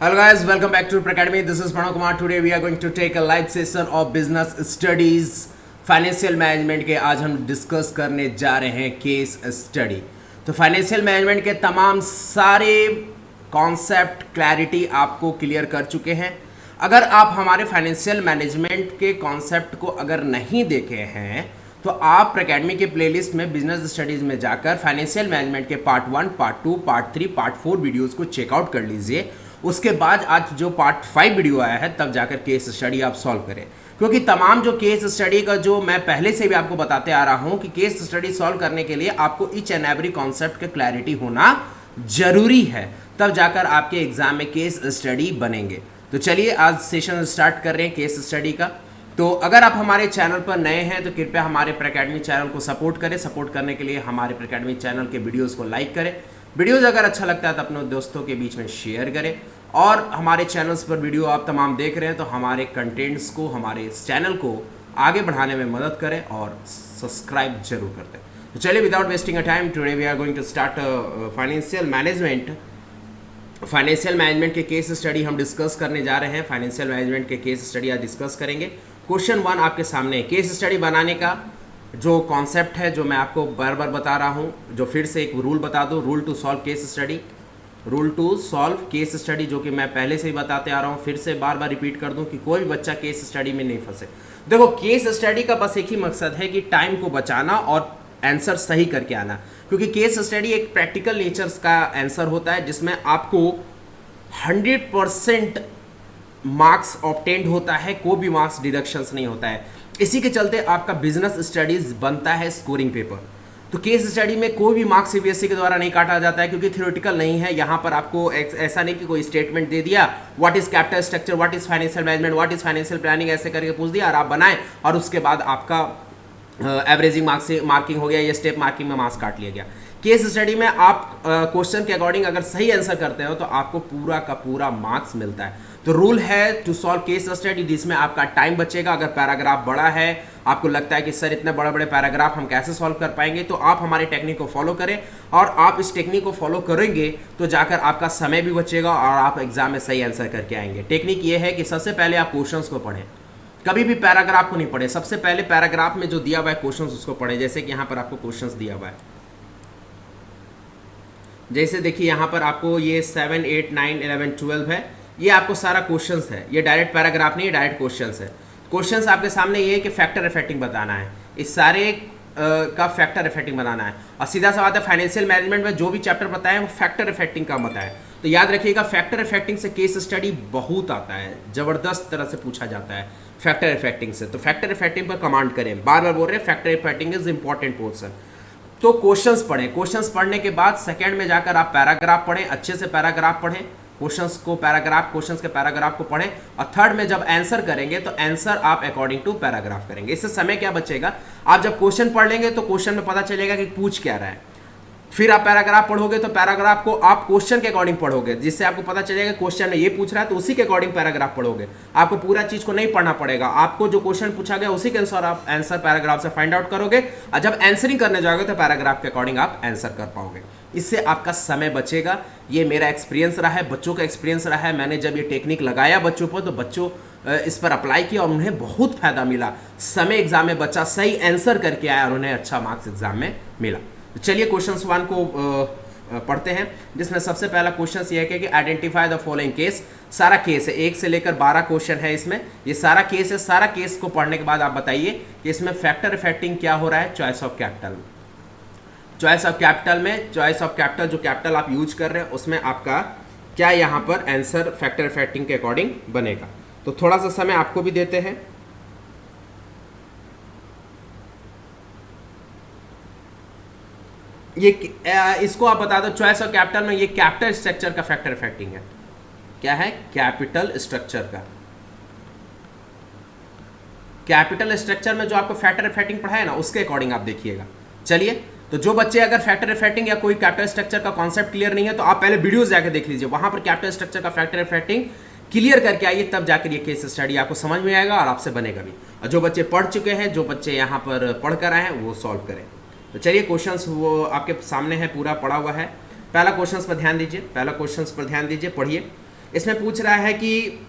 Hello guys, welcome back to Academy. This is Pranav Kumar. Today we are going to take a live session of business studies, financial management के आज हम discuss करने जा रहे हैं case study. तो financial management के तमाम सारे कॉन्सेप्ट क्लैरिटी आपको क्लियर कर चुके हैं। अगर आप हमारे फाइनेंशियल मैनेजमेंट के कॉन्सेप्ट को अगर नहीं देखे हैं तो आप अकेडमी के प्लेलिस्ट में बिजनेस स्टडीज़ में जाकर फाइनेंशियल मैनेजमेंट के part 1, part 2, part 3, part 4 videos को चेकआउट कर लीजिए। उसके बाद आज जो पार्ट 5 वीडियो आया है तब जाकर केस स्टडी आप सॉल्व करें, क्योंकि तमाम जो केस स्टडी का जो मैं पहले से भी आपको बताते आ रहा हूं कि केस स्टडी सॉल्व करने के लिए आपको ईच एंड एवरी कॉन्सेप्ट का क्लैरिटी होना जरूरी है, तब जाकर आपके एग्जाम में केस स्टडी बनेंगे। तो चलिए आज सेशन स्टार्ट कर रहे हैं केस स्टडी का। तो अगर आप हमारे चैनल पर नए हैं तो कृपया हमारे अकेडमी चैनल को सपोर्ट करें। सपोर्ट करने के लिए हमारे अकेडमी चैनल के वीडियोस को लाइक करें। वीडियोस अगर अच्छा लगता है तो अपने दोस्तों के बीच में शेयर करें, और हमारे चैनल्स पर वीडियो आप तमाम देख रहे हैं तो हमारे कंटेंट्स को, हमारे इस चैनल को आगे बढ़ाने में मदद करें और सब्सक्राइब जरूर करते हैं। तो चलिए without wasting a time, today we are going to start financial management के केस स्टडी हम डिस्कस करने जा रहे हैं। फाइनेंशियल मैनेजमेंट के केस स्टडी आज डिस्कस करेंगे। क्वेश्चन 1 आपके सामने केस स्टडी बनाने का जो कॉन्सेप्ट है, जो मैं आपको बार बार बता रहा हूँ, जो फिर से एक रूल बता दूँ, rule to solve case study, जो कि मैं पहले से ही बताते आ रहा हूँ, फिर से बार बार रिपीट कर दूँ कि कोई भी बच्चा केस स्टडी में नहीं फंसे। देखो, केस स्टडी का बस एक ही मकसद है कि टाइम को बचाना और आंसर सही करके आना, क्योंकि केस स्टडी एक प्रैक्टिकल नेचर्स का आंसर होता है जिसमें आपको 100% मार्क्स ऑब्टेन्ड होता है, कोई भी मार्क्स डिडक्शंस नहीं होता है। इसी के चलते आपका बिजनेस स्टडीज बनता है स्कोरिंग पेपर। तो केस स्टडी में कोई भी मार्क्स सीबीएसई के द्वारा नहीं काटा जाता है, क्योंकि थ्योरेटिकल नहीं है। यहाँ पर आपको ऐसा नहीं कि कोई स्टेटमेंट दे दिया, what is capital structure, what is financial management, what is financial planning, ऐसे करके पूछ दिया और आप बनाए और उसके बाद आपका एवरेजिंग मार्क्स से मार्किंग हो गया या स्टेप मार्किंग में मार्क्स काट लिया गया। केस स्टडी में आप क्वेश्चन के अकॉर्डिंग अगर सही आंसर करते हो तो आपको पूरा का पूरा मार्क्स मिलता है। तो रूल है टू सॉल्व केस स्टडी, जिसमें आपका टाइम बचेगा। अगर पैराग्राफ बड़ा है, आपको लगता है कि सर इतने बड़े बड़े पैराग्राफ हम कैसे सॉल्व कर पाएंगे, तो आप हमारे टेक्निक को फॉलो करें, और आप इस टेक्निक को फॉलो करेंगे तो जाकर आपका समय भी बचेगा और आप एग्जाम में सही आंसर करके आएंगे। टेक्निक ये है कि सबसे पहले आप क्वेश्चंस को पढ़ें, कभी भी पैराग्राफ को नहीं पढ़े। सबसे पहले पैराग्राफ में जो दिया हुआ है क्वेश्चंस उसको पढ़ें। जैसे कि यहाँ पर आपको क्वेश्चंस दिया हुआ है, जैसे देखिए यहाँ पर आपको ये 7, 8, 9, 11, 12 है, ये आपको सारा क्वेश्चंस है। ये डायरेक्ट पैराग्राफ नहीं है, डायरेक्ट क्वेश्चंस है। क्वेश्चंस आपके सामने ये है कि फैक्टर इफेक्टिंग बताना है, इस सारे का फैक्टर इफेक्टिंग बनाना है। और सीधा सा बात है, फाइनेंशियल मैनेजमेंट में जो भी चैप्टर बताए वो फैक्टर इफेक्टिंग का बताए। तो याद रखिएगा, फैक्टर इफेक्टिंग से केस स्टडी बहुत आता है, जबरदस्त तरह से पूछा जाता है फैक्टर इफेक्टिंग से। तो फैक्टर इफेक्टिंग पर कमांड करें, बार बार बोल रहे हैं factor affecting is important portion. तो क्वेश्चंस पढ़ें, क्वेश्चंस पढ़ने के बाद सेकंड में जाकर आप पैराग्राफ पढ़ें, अच्छे से पैराग्राफ पढ़ें, क्वेश्चंस के पैराग्राफ को पढ़ें, और थर्ड में जब आंसर करेंगे तो आंसर आप अकॉर्डिंग टू पैराग्राफ करेंगे। इससे समय क्या बचेगा, आप जब क्वेश्चन पढ़ लेंगे तो क्वेश्चन में पता चलेगा कि पूछ क्या रहा है, फिर आप पैराग्राफ पढ़ोगे तो पैराग्राफ को आप क्वेश्चन के अकॉर्डिंग पढ़ोगे, जिससे आपको पता चलेगा क्वेश्चन में ये पूछ रहा है तो उसी के अकॉर्डिंग पैराग्राफ पढ़ोगे। आपको पूरा चीज को नहीं पढ़ना पड़ेगा, आपको जो क्वेश्चन पूछा गया उसी के अनुसार आप आंसर पैराग्राफ से फाइंड आउट करोगे, और जब आंसरिंग करने जाओगे तो पैराग्राफ के अकॉर्डिंग आप आंसर कर पाओगे। इससे आपका समय बचेगा। ये मेरा एक्सपीरियंस रहा है, बच्चों का एक्सपीरियंस रहा है। मैंने जब ये टेक्निक लगाया बच्चों पर तो बच्चों इस पर अप्लाई किया और उन्हें बहुत फायदा मिला। समय एग्जाम में बच्चा सही आंसर करके आया और उन्हें अच्छा मार्क्स एग्जाम में मिला। तो चलिए क्वेश्चन 1 को पढ़ते हैं, जिसमें सबसे पहला क्वेश्चन ये है कि आइडेंटिफाई द फॉलोइंग केस। सारा केस है, 1 से लेकर 12 क्वेश्चन है इसमें, ये सारा केस है। सारा केस को पढ़ने के बाद आप बताइए कि इसमें फैक्टर इफेक्टिंग क्या हो रहा है चॉइस ऑफ कैपिटल में। चॉइस ऑफ कैपिटल जो कैपिटल आप यूज कर रहे हैं उसमें आपका क्या यहाँ पर आंसर फैक्टर इफेक्टिंग के अकॉर्डिंग बनेगा। तो थोड़ा सा समय आपको भी देते हैं। ये इसको आप बता दो, चॉइस ऑफ कैपिटल में ये कैपिटल स्ट्रक्चर का फैक्टर इफेक्टिंग है। क्या है? कैपिटल स्ट्रक्चर का। कैपिटल स्ट्रक्चर में जो आपको फैक्टर इफेक्टिंग पढ़ा है ना, उसके अकॉर्डिंग आप देखिएगा। चलिए, तो जो बच्चे अगर फैक्टर इफेक्टिंग या कोई कैपिटल स्ट्रक्चर का कॉन्सेप्ट क्लियर नहीं है तो आप पहले वीडियोस जाके देख लीजिए, वहां पर कैपिटल स्ट्रक्चर का फैक्टर इफेक्टिंग क्लियर करके आइए, तब जाकर ये केस स्टडी आपको समझ में आएगा और आपसे बनेगा भी। और जो बच्चे पढ़ चुके हैं, जो बच्चे यहाँ पर पढ़ कर आए हैं, वो सॉल्व करें। तो चलिए, क्वेश्चंस वो आपके सामने है, पूरा पढ़ा हुआ है। पहला क्वेश्चंस पर ध्यान दीजिए, पढ़िए। इसमें पूछ रहा है कि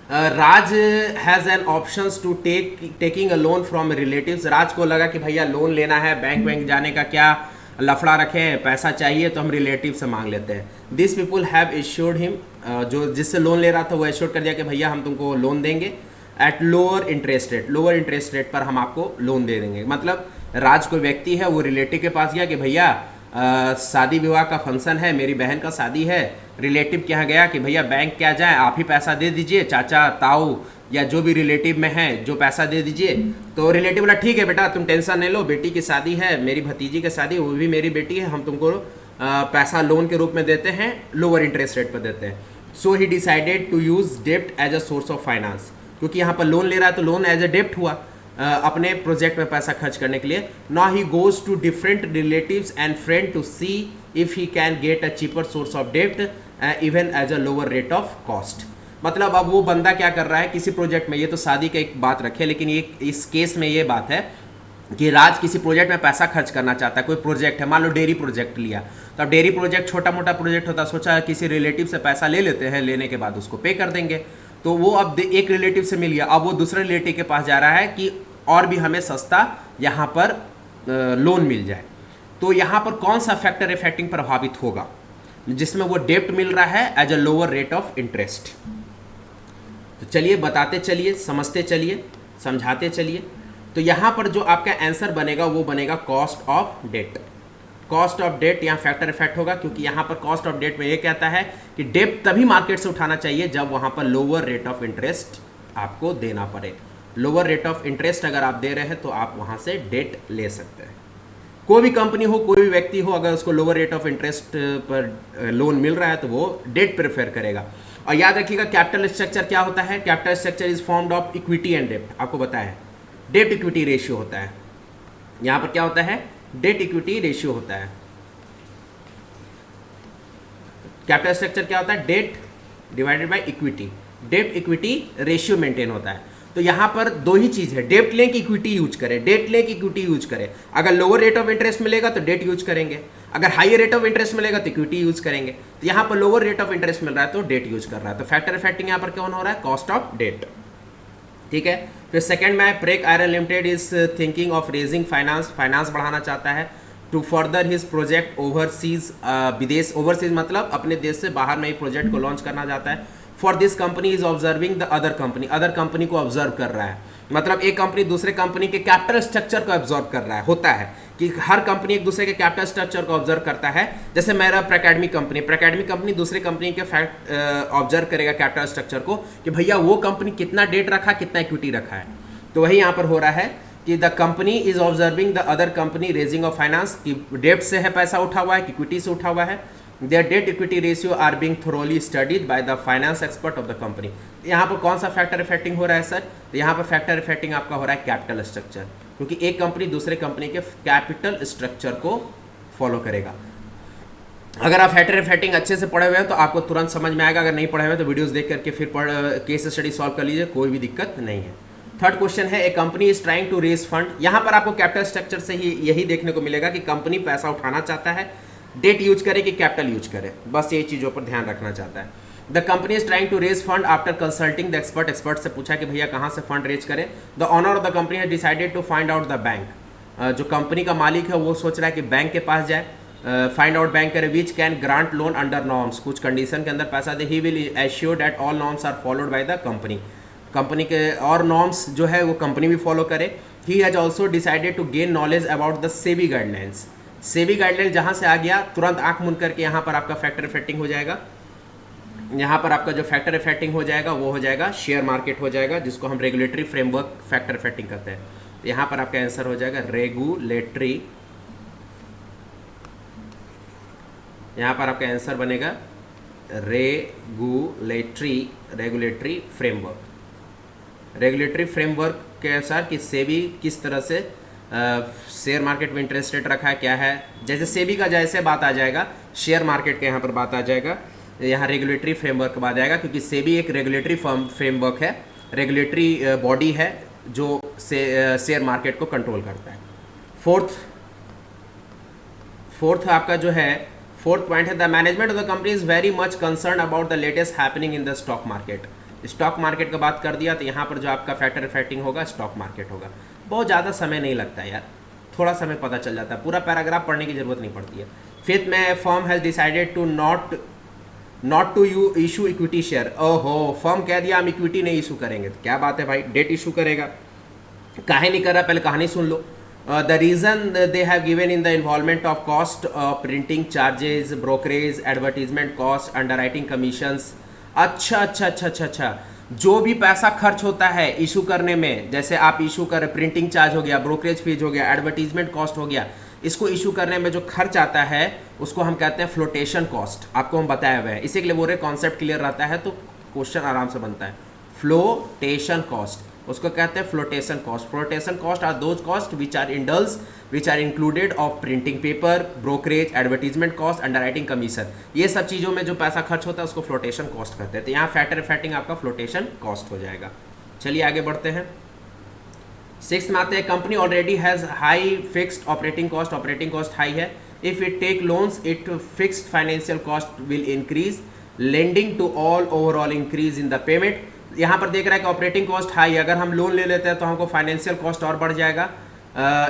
Raj has an options to taking a loan from relatives. Raj को लगा कि भैया लोन लेना है, बैंक जाने का क्या लफड़ा रखें, पैसा चाहिए तो हम रिलेटिव से मांग लेते हैं। दिस पीपुल हैव इश्योर्ड हिम, जो जिससे लोन ले रहा था वो एश्योर कर दिया कि भैया हम तुमको लोन देंगे at lower interest rate, lower interest rate पर हम आपको लोन दे देंगे। मतलब राज कोई व्यक्ति है, वो रिलेटिव के पास गया कि भैया शादी विवाह का फंक्शन है, मेरी बहन का शादी है, रिलेटिव के यहाँ गया कि भैया बैंक क्या जाए, आप ही पैसा दे दीजिए, चाचा ताऊ या जो भी रिलेटिव में है जो पैसा दे दीजिए। तो रिलेटिव बोला ठीक है बेटा तुम टेंशन नहीं लो, बेटी की शादी है, मेरी भतीजी की शादी, वो भी मेरी बेटी है, हम तुमको पैसा लोन के रूप में देते हैं, लोअर इंटरेस्ट रेट पर देते हैं। So he decided to use डेप्ट as a source of finance, क्योंकि यहाँ पर लोन ले रहा है तो लोन एज अ डेप्ट हुआ अपने प्रोजेक्ट में पैसा खर्च करने के लिए। Now he goes to different relatives and friend to see if he can get a cheaper source of डेप्ट even as a lower rate of cost. मतलब अब वो बंदा क्या कर रहा है किसी प्रोजेक्ट में, ये तो शादी का एक बात रखे, लेकिन ये इस केस में ये बात है कि राज किसी प्रोजेक्ट में पैसा खर्च करना चाहता है। कोई प्रोजेक्ट है, मान लो डेयरी प्रोजेक्ट लिया, तो अब डेयरी प्रोजेक्ट छोटा मोटा प्रोजेक्ट होता, सोचा किसी रिलेटिव से पैसा ले लेते हैं, लेने के बाद उसको पे कर देंगे। तो वो अब एक रिलेटिव से मिल गया, अब वो दूसरे रिलेटिव के पास जा रहा है कि और भी हमें सस्ता यहाँ पर लोन मिल जाए। तो यहाँ पर कौन सा फैक्टर इफेक्टिंग प्रभावित होगा, जिसमें वो डेप्ट मिल रहा है as a lower rate of interest. तो चलिए बताते चलिए, समझते चलिए, समझाते चलिए। तो यहाँ पर जो आपका आंसर बनेगा वो बनेगा cost of debt. Cost of debt यहाँ फैक्टर इफेक्ट होगा, क्योंकि यहाँ पर कॉस्ट ऑफ डेट में ये कहता है कि डेट तभी मार्केट से उठाना चाहिए जब वहाँ पर लोअर रेट ऑफ इंटरेस्ट आपको देना पड़े। लोअर रेट ऑफ इंटरेस्ट अगर आप दे रहे हैं तो आप वहाँ से डेट ले सकते हैं। कोई भी कंपनी हो, कोई भी व्यक्ति हो, अगर उसको लोअर रेट ऑफ इंटरेस्ट पर लोन मिल रहा है तो वो डेट प्रेफर करेगा। और याद रखिएगा कैपिटल स्ट्रक्चर क्या होता है, capital structure is formed of equity and डेप्ट। आपको बताया है डेट इक्विटी रेशियो होता है, यहाँ पर क्या होता है, डेट इक्विटी रेशियो होता है। कैपिटल स्ट्रक्चर क्या होता है, date divided by equity, debt equity ratio maintain होता है। तो यहाँ पर दो ही चीज़ है, डेट लें कि इक्विटी यूज करें, डेट लें कि इक्विटी यूज करें। अगर लोअर रेट ऑफ इंटरेस्ट मिलेगा तो डेट यूज करेंगे, अगर हाईयर रेट ऑफ इंटरेस्ट मिलेगा तो इक्विटी यूज करेंगे। तो यहाँ पर लोअर रेट ऑफ इंटरेस्ट मिल रहा है तो डेट यूज कर रहा है। तो फैक्टर इफेक्टिंग यहाँ पर कौन हो रहा है, कॉस्ट ऑफ डेट। ठीक है। फिर सेकंड में प्रेक iron limited is thinking of raising finance, finance बढ़ाना चाहता है to further his project overseas, विदेश, ओवरसीज मतलब अपने देश से बाहर में ही प्रोजेक्ट को लॉन्च करना चाहता है। For this company is observing the other company, other company को ऑब्जर्व कर रहा है। मतलब एक कंपनी दूसरे कंपनी के कैपिटल स्ट्रक्चर को ऑब्जर्व कर रहा है। होता है कि हर कंपनी एक दूसरे के कैपिटल स्ट्रक्चर को ऑब्जर्व करता है। जैसे मेरा प्रैकेडमी कंपनी दूसरे कंपनी के फैक्ट ऑब्जर्व करेगा कैपिटल स्ट्रक्चर को कि भैया वो कंपनी कितना डेट रखा, कितना इक्विटी रखा है। तो वही यहाँ पर हो रहा है कि the company is observing the other company raising of finance, कि डेट से है पैसा उठा हुआ है कि इक्विटी से उठा हुआ है। Their debt equity ratio are being thoroughly studied by the finance expert of the company। यहाँ पर कौन सा फैक्टर इफेक्टिंग हो रहा है सर, तो यहाँ पर फैक्टर इफेक्टिंग आपका हो रहा है कैपिटल स्ट्रक्चर, क्योंकि एक कंपनी दूसरे कंपनी के कैपिटल स्ट्रक्चर को फॉलो करेगा। अगर आप फैक्टर इफेक्टिंग अच्छे से पढ़े हुए हैं तो आपको तुरंत समझ में आएगा, अगर नहीं पढ़े हुए तो वीडियोस देख करके फिर केस स्टडी सॉल्व कर लीजिए, कोई भी दिक्कत नहीं है। थर्ड क्वेश्चन है, a company is trying to raise fund. यहाँ पर आपको कैपिटल स्ट्रक्चर से ही यही देखने को मिलेगा कि कंपनी पैसा उठाना चाहता है, डेट यूज करे कि कैपिटल यूज करे, बस ये चीज़ों पर ध्यान रखना चाहता है। The company is trying to raise fund after consulting the expert, expert से पूछा कि भैया कहाँ से फंड रेज करें। The owner of the company has decided to find out the bank, जो कंपनी का मालिक है वो सोच रहा है कि बैंक के पास जाए, फाइंड आउट बैंक करे which can grant loan under norms, कुछ कंडीशन के अंदर पैसा दे। He will assure that all norms are followed by the company, company के और नॉर्म्स जो है वो कंपनी भी फॉलो करे। He has also decided to gain knowledge about the SEBI guidelines, SEBI guideline जहाँ से आ गया तुरंत आंख मूंद करके यहाँ पर आपका फैक्टर इफेक्टिंग हो जाएगा। यहाँ पर आपका जो फैक्टर इफेक्टिंग हो जाएगा वो हो जाएगा शेयर मार्केट हो जाएगा, जिसको हम रेगुलेटरी फ्रेमवर्क फैक्टर इफेक्टिंग करते हैं। यहाँ पर आपका आंसर हो जाएगा रेगुलेटरी, यहाँ पर आपका आंसर बनेगा रेगुलेटरी फ्रेमवर्क। रेगुलेटरी फ्रेमवर्क के अनुसार कि सेबी किस तरह से शेयर मार्केट में इंटरेस्ट रेट रखा है, क्या है। जैसे सेबी का जैसे बात आ जाएगा, शेयर मार्केट के यहाँ पर बात आ जाएगा, यहाँ रेगुलेटरी फ्रेमवर्क बात आएगा, क्योंकि सेबी एक रेगुलेटरी फ्रेमवर्क है, रेगुलेटरी बॉडी है जो शेयर मार्केट को कंट्रोल करता है। फोर्थ आपका जो है फोर्थ पॉइंट है the management of the company is very much concern about the latest happening in the stock market. Stock market का बात कर दिया तो यहाँ पर जो आपका फैक्टर इफेक्टिंग होगा स्टॉक मार्केट होगा। बहुत ज़्यादा समय नहीं लगता यार, थोड़ा समय पता चल जाता है, पूरा पैराग्राफ पढ़ने की जरूरत नहीं पड़ती है। फिफ्थ में firm has decided to not to you issue equity share. ओहो, फर्म कह दिया हम इक्विटी नहीं इशू करेंगे, तो क्या बात है भाई, डेट इशू करेगा। काहे नहीं कर रहा, पहले कहानी सुन लो। The reason they have given in the involvement of cost, printing charges, brokerage, advertisement cost, underwriting commissions। अच्छा, जो भी पैसा खर्च होता है इशू करने में, जैसे आप इशू कर प्रिंटिंग चार्ज हो गया, ब्रोकरेज फीस हो गया, एडवर्टीजमेंट कॉस्ट हो गया, इसको इशू करने में जो खर्च आता है उसको हम कहते हैं फ्लोटेशन कॉस्ट। आपको हम बताया हुआ है, इसी के लिए बोल रहे कॉन्सेप्ट क्लियर रहता है तो क्वेश्चन आराम से बनता है। फ्लोटेशन कॉस्ट उसको कहते हैं flotation cost. Flotation cost are those cost which are included of printing paper, brokerage, advertisement cost, underwriting commission. ये सब चीज़ों में जो पैसा खर्च होता है उसको फ्लोटेशन कॉस्ट कहते हैं। तो यहाँ फैक्टर इफेक्टिंग आपका फ्लोटेशन कॉस्ट हो जाएगा। चलिए आगे बढ़ते हैं। सिक्स में आते हैं company already has high fixed operating cost. Operating cost high है। If it take loans it fixed financial cost will increase lending to all overall increase in the payment. यहाँ पर देख रहा है कि ऑपरेटिंग कॉस्ट हाई, अगर हम loan ले लेते हैं तो हमको फाइनेंशियल कॉस्ट और बढ़ जाएगा।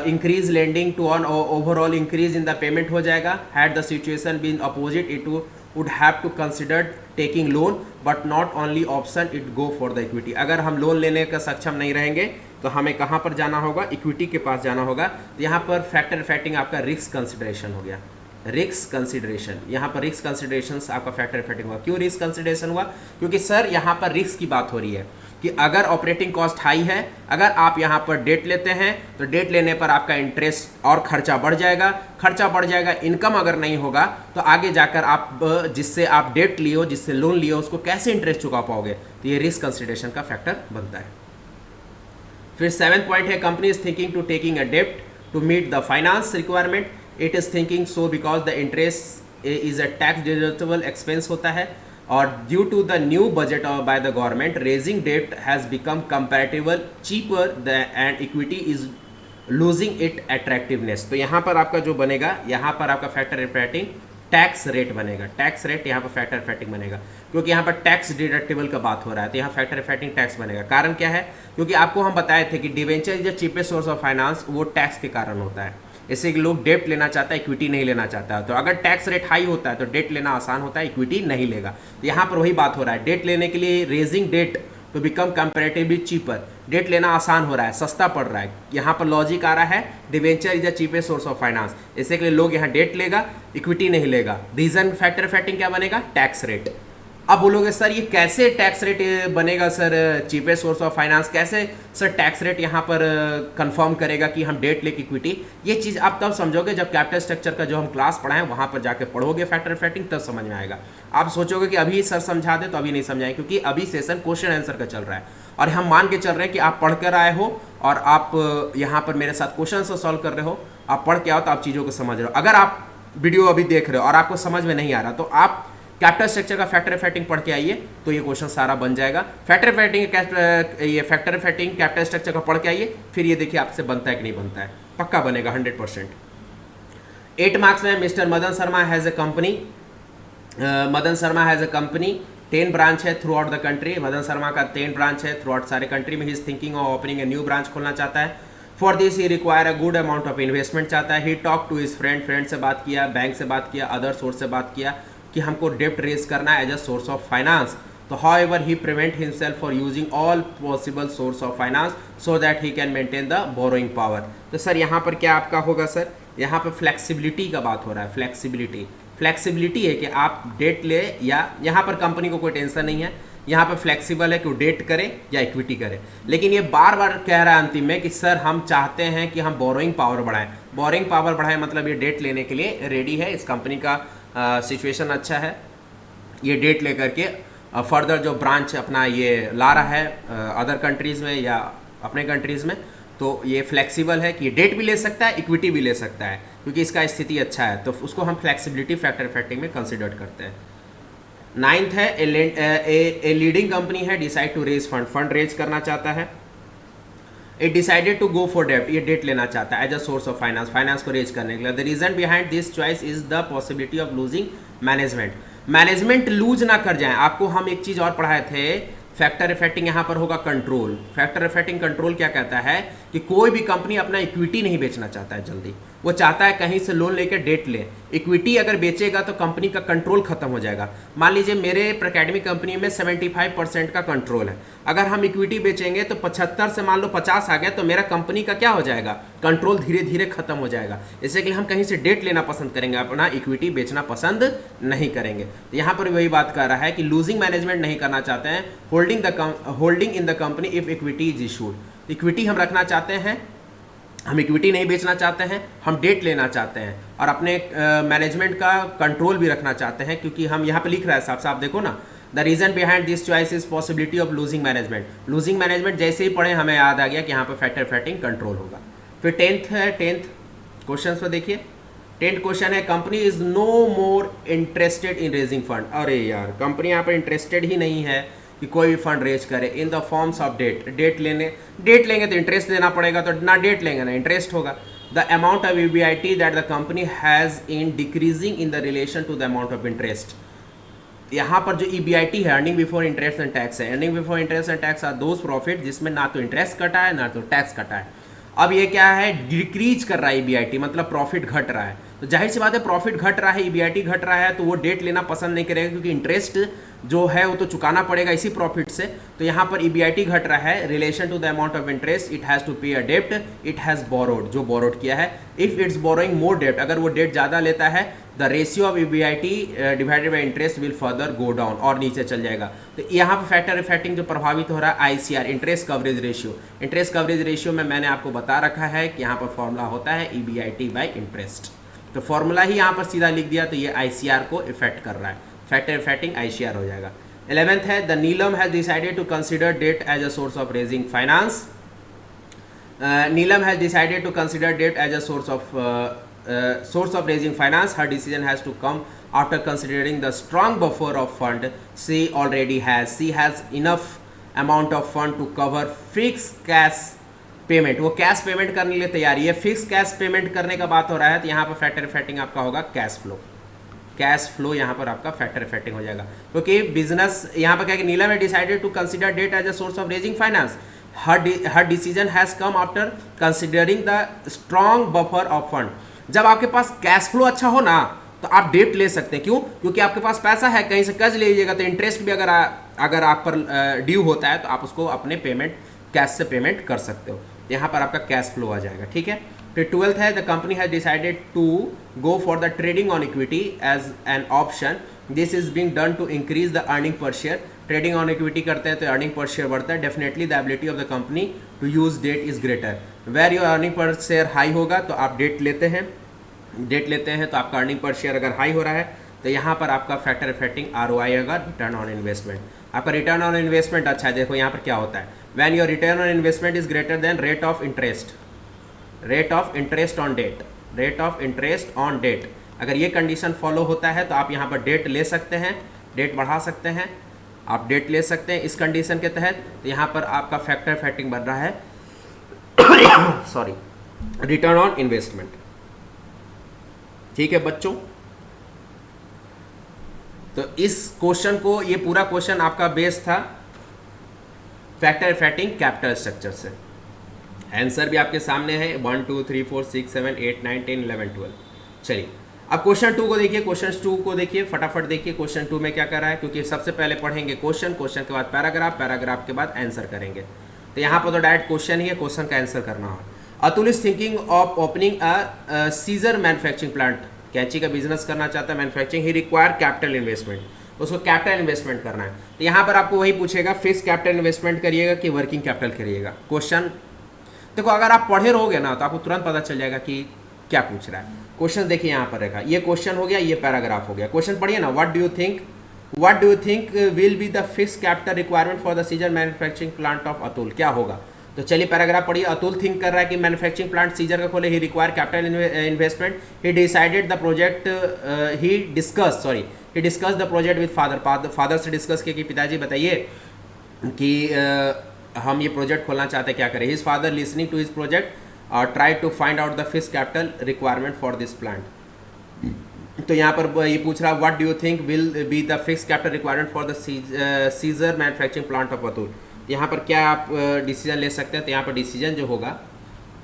Increase lending to on overall increase in the payment हो जाएगा। Had the situation been opposite it would have to consider taking loan but not only option it go for the equity. अगर हम loan लेने का सक्षम नहीं रहेंगे तो हमें कहाँ पर जाना होगा, इक्विटी के पास जाना होगा। तो यहाँ पर फैक्टर इफेक्टिंग आपका रिस्क कंसिडरेशन हो गया। रिस्क कंसिडरेशन, यहाँ पर रिस्क कंसिडरेशन आपका फैक्टर इफेक्टिंग हुआ। क्यों रिस्क कंसिडरेशन हुआ? क्योंकि सर यहाँ पर रिस्क की बात हो रही है कि अगर ऑपरेटिंग कॉस्ट हाई है, अगर आप यहाँ पर डेट लेते हैं तो डेट लेने पर आपका इंटरेस्ट और खर्चा बढ़ जाएगा। खर्चा बढ़ जाएगा, इनकम अगर नहीं होगा तो आगे जाकर आप जिससे आप डेट लियो, जिससे लोन लियो, उसको कैसे इंटरेस्ट चुका पाओगे। तो ये रिस्क कंसिडरेशन का फैक्टर बनता है। फिर सेवेंथ पॉइंट है company is thinking to taking a डेप्ट to meet the finance requirement. It is thinking so because the interest is a tax deductible expense होता है और due to the new budget by the government raising debt has become comparable cheaper and equity is losing it attractiveness. तो यहाँ पर आपका जो बनेगा, यहाँ पर आपका फैक्टर इफेक्टिंग टैक्स रेट बनेगा। टैक्स रेट यहाँ पर फैक्टर इफेक्टिंग बनेगा क्योंकि यहाँ पर टैक्स डिडक्टेबल का बात हो रहा है, तो यहाँ फैक्टर इफेक्टिंग टैक्स बनेगा। कारण क्या है? क्योंकि आपको हम बताए थे कि debenture is the cheapest source of finance, वो टैक्स के कारण होता है। इससे लोग डेट लेना चाहता है, इक्विटी नहीं लेना चाहता है। तो अगर टैक्स रेट हाई होता है तो डेट लेना आसान होता है, इक्विटी नहीं लेगा। तो यहाँ पर वही बात हो रहा है, डेट लेने के लिए raising debt to become comparatively cheaper, debt लेना आसान हो रहा है, सस्ता पड़ रहा है। यहाँ पर लॉजिक आ रहा है debenture is the cheapest source of finance, इससे के लिए लोग यहाँ डेट लेगा, इक्विटी नहीं लेगा। रीजन फैक्टर इफेक्टिंग क्या बनेगा? Tax rate. अब बोलोगे सर ये कैसे टैक्स रेट बनेगा sir, cheapest source of finance कैसे सर टैक्स रेट यहाँ पर कंफर्म करेगा कि हम डेट लेके इक्विटी। ये चीज़ आप तब समझोगे जब कैपिटल स्ट्रक्चर का जो हम क्लास पढ़ाएं वहाँ पर जाके पढ़ोगे फैक्टर इफेक्टिंग, तब समझ में आएगा। आप सोचोगे कि अभी सर समझा दे, तो अभी नहीं समझाएं क्योंकि अभी सेशन क्वेश्चन आंसर का चल रहा है और हम मान के चल रहे हैं कि आप पढ़ कर आए हो और आप यहाँ पर मेरे साथ क्वेश्चन से सॉल्व कर रहे हो। आप पढ़ के आओ तो आप चीज़ों को समझ रहे हो। अगर आप वीडियो अभी देख रहे हो और आपको समझ में नहीं आ रहा तो आप कैपिटल स्ट्रक्चर का फैक्टर इफेक्टिंग पढ़ के आइए तो ये क्वेश्चन सारा बन जाएगा। फैक्टर इफेक्टिंग कैपिटल स्ट्रक्चर का पढ़ के आइए, फिर ये देखिए आपसे बनता है कि नहीं बनता है, पक्का बनेगा 100%। 8 मार्क्स में mister Madan Sharma has a company. Madan Sharma has a company, 10 branch है throughout the country. Madan Sharma का 10 ब्रांच है थ्रू आउट सारे कंट्री में। He is thinking of opening a new branch खोलना चाहता है। For this he require a good amount of investment चाहता है। He talk to his friend से बात किया, बैंक से बात किया, अदर सोर्स से बात किया कि हमको डेप्ट रेज करना है as a source of finance. तो however he prevent himself for using all possible source of finance so that he can maintain the borrowing power. तो सर यहाँ पर क्या आपका होगा सर? यहाँ पर फ्लेक्सिबिलिटी का बात हो रहा है। फ्लेक्सिबिलिटी है कि आप डेट ले, या यहाँ पर कंपनी को कोई टेंशन नहीं है, यहाँ पर फ्लेक्सिबल है कि वो डेट करे या इक्विटी करे। लेकिन ये बार बार कह रहा है अंतिम में कि सर हम चाहते हैं कि हम बोरोइंग पावर बढ़ाएं। बोरोइंग पावर बढ़ाएं मतलब ये डेट लेने के लिए रेडी है। इस कंपनी का सिचुएशन अच्छा है, ये डेट लेकर के फर्दर जो ब्रांच अपना ये ला रहा है अदर कंट्रीज़ में या अपने कंट्रीज़ में, तो ये फ्लेक्सिबल है कि ये डेट भी ले सकता है, इक्विटी भी ले सकता है क्योंकि इसका स्थिति अच्छा है। तो उसको हम फ्लेक्सिबिलिटी फैक्टर इफेक्टिंग में कंसिडर करते हैं। 9th है ए लीडिंग कंपनी है decide to raise fund raise करना चाहता है। It decided to go for debt, ये डेट लेना चाहता है as a source of finance, finance को रेज करने के लिए। The reason behind this choice is the possibility of losing management, management lose ना कर जाए। आपको हम एक चीज़ और पढ़ाए थे, फैक्टर इफेक्टिंग, यहाँ पर होगा कंट्रोल। फैक्टर इफेक्टिंग कंट्रोल क्या कहता है कि कोई भी कंपनी अपना इक्विटी नहीं बेचना चाहता है जल्दी, वो चाहता है कहीं से लोन लेकर डेट ले। इक्विटी अगर बेचेगा तो कंपनी का कंट्रोल खत्म हो जाएगा। मान लीजिए मेरे प्रोकैडमिक कंपनी में 75% का कंट्रोल है, अगर हम इक्विटी बेचेंगे तो 75 से मान लो 50 आ गया तो मेरा कंपनी का क्या हो जाएगा, कंट्रोल धीरे धीरे खत्म हो जाएगा। इससे कि हम कहीं से डेट लेना पसंद करेंगे, अपना इक्विटी बेचना पसंद नहीं करेंगे। तो यहाँ पर वही बात कर रहा है कि लूजिंग मैनेजमेंट नहीं करना चाहते हैं, holding in the company if equity is issued. Equity हम रखना चाहते हैं, हम इक्विटी नहीं बेचना चाहते हैं, हम डेट लेना चाहते हैं और अपने मैनेजमेंट का कंट्रोल भी रखना चाहते हैं, क्योंकि हम यहाँ पे लिख रहा है साफ साफ देखो ना, the reason behind this choice is possibility of losing management. Losing management जैसे ही पढ़े हमें याद आ गया कि यहाँ पर फैक्टर इफेक्टिंग कंट्रोल होगा। फिर 10th है, 10th क्वेश्चन पर देखिए, 10th क्वेश्चन है company is no more interested in raising fund. अरे यार कंपनी यहाँ पर इंटरेस्टेड ही नहीं है कि कोई भी फंड रेज करे in the forms of debt. Debt लेंगे तो इंटरेस्ट देना पड़ेगा, तो ना डेट लेंगे ना इंटरेस्ट होगा। The amount of EBIT that the company has in decreasing in the relation to the amount of interest. यहाँ पर जो EBIT है, earning before interest and tax है। Earning before interest and tax are those profit जिसमें ना तो interest कटा है ना तो टैक्स कटा है। अब ये क्या है, डिक्रीज कर रहा है EBIT, मतलब प्रॉफिट घट रहा है। तो जाहिर सी बात है प्रॉफिट घट रहा है, EBIT घट रहा है, तो वो डेट लेना पसंद नहीं करेगा, क्योंकि इंटरेस्ट जो है वो तो चुकाना पड़ेगा इसी प्रॉफिट से। तो यहाँ पर EBIT घट रहा है, relation to the amount of interest it has to pay a डेप्ट इट हैज़ बोरोड, जो बोरोड किया है। इफ इट्स बोरोइंग मोर डेप्ट, अगर वो डेट ज़्यादा लेता है, the ratio of EBIT divided by interest will further go down, और नीचे चल जाएगा। तो यहाँ पर फैक्टर इफेक्टिंग जो प्रभावित हो रहा है ICR, interest coverage ratio. Interest coverage ratio में मैंने आपको बता रखा है कि यहाँ पर फॉर्मूला होता है EBIT बाई इंटरेस्ट, तो फॉर्मूला ही यहाँ पर सीधा लिख दिया, तो ये ICR को इफेक्ट कर रहा है, फैक्टर इफेक्टिंग ICR हो जाएगा। 11th है the Neelam has decided to consider debt as a source of raising finance. Neelam has decided to consider debt as a source of raising finance. Her decision has to come after considering the strong buffer of fund she already has. She has enough amount of fund to cover fixed cash payment, वो cash payment करने के लिए तैयार है। Fix cash payment करने का बात हो रहा है, तो यहाँ पर फैक्टर इफेक्टिंग आपका होगा कैश फ्लो। कैश फ्लो यहाँ पर आपका फैक्टर इफेक्टिंग हो जाएगा, क्योंकि बिजनेस यहाँ पर क्या है कि नीलम है decided to consider debt as a source of raising finance. Her decision has come after considering the strong buffer of fund. जब आपके पास कैश फ्लो अच्छा हो ना तो आप डेट ले सकते हैं। क्यों? क्योंकि आपके पास पैसा है, कहीं से कर्ज ले लीजिएगा तो इंटरेस्ट भी अगर आप पर ड्यू होता है तो आप उसको अपने पेमेंट कैश से पेमेंट कर सकते हो। यहाँ पर आपका कैश फ्लो आ जाएगा, ठीक है। फिर 12th है the company has decided to go for the trading on equity as an option. This is being done to increase the earning per share. Trading on equity करते हैं तो अर्निंग पर शेयर बढ़ता है। Definitely the ability of the company to use debt is greater. Where your earning per share high होगा तो आप date लेते हैं, तो आपका अर्निंग पर शेयर अगर हाई हो रहा है तो यहाँ पर आपका फैक्टर इफेक्टिंग ROI होगा, रिटर्न ऑन इन्वेस्टमेंट। आपका रिटर्न ऑन इन्वेस्टमेंट अच्छा है, देखो यहाँ पर क्या होता है, when your return on investment is greater than rate of interest on debt. अगर ये कंडीशन फॉलो होता है तो आप यहाँ पर डेट ले सकते हैं, डेट बढ़ा सकते हैं, आप डेट ले सकते हैं इस कंडीशन के तहत। तो यहाँ पर आपका फैक्टर इफेक्टिंग बन रहा है सॉरी, रिटर्न ऑन इन्वेस्टमेंट। ठीक है बच्चों, तो इस क्वेश्चन को, ये पूरा क्वेश्चन आपका बेस था फैक्टर इफेक्टिंग कैपिटल स्ट्रक्चर से। आंसर भी आपके सामने है 1 2 3 4 6 7 8 9 10 11 12। चलिए अब क्वेश्चन 2 को देखिए, क्वेश्चन 2 को देखिए, फटाफट देखिए क्वेश्चन 2 में क्या कर रहा है, क्योंकि सबसे पहले पढ़ेंगे क्वेश्चन के बाद पैराग्राफ के बाद आंसर करेंगे। तो यहाँ पर तो डायरेक्ट क्वेश्चन ही है, क्वेश्चन का आंसर करना हो। Atul is thinking of opening a seizure manufacturing plant. कैंची का बिजनेस करना चाहता है, मैन्युफैक्चरिंग। ही रिक्वायर कैपिटल इन्वेस्टमेंट, उसको कैपिटल इन्वेस्टमेंट करना है। तो यहाँ पर आपको वही पूछेगा फिक्स कैपिटल इन्वेस्टमेंट करिएगा कि वर्किंग कैपिटल करिएगा। क्वेश्चन देखो, अगर आप पढ़े रहोगे ना तो आपको तुरंत पता चल जाएगा कि क्या पूछ रहा है। क्वेश्चन देखिए यहाँ पर रहेगा, ये क्वेश्चन हो गया, ये पैराग्राफ हो गया। क्वेश्चन पढ़िए ना, what do you think will be the fix capital requirement for the scissor manufacturing plant of Atul. क्या होगा? तो चलिए पैराग्राफ पढ़िए। अतुल थिंक कर रहा है कि मैन्युफैक्चरिंग प्लांट सीजर का खोले। He require capital investment. He decided the project, he discuss the project with father. Father से डिस्कस किया कि पिताजी बताइए कि हम ये प्रोजेक्ट खोलना चाहते हैं, क्या करें? His father listening to his project और try to find out the fix capital requirement for this plant. तो यहाँ पर ये पूछ रहा what do you think will be the fix capital requirement for the scissor manufacturing plant of Atul. यहाँ पर क्या आप डिसीजन ले सकते हैं? तो यहाँ पर डिसीजन जो होगा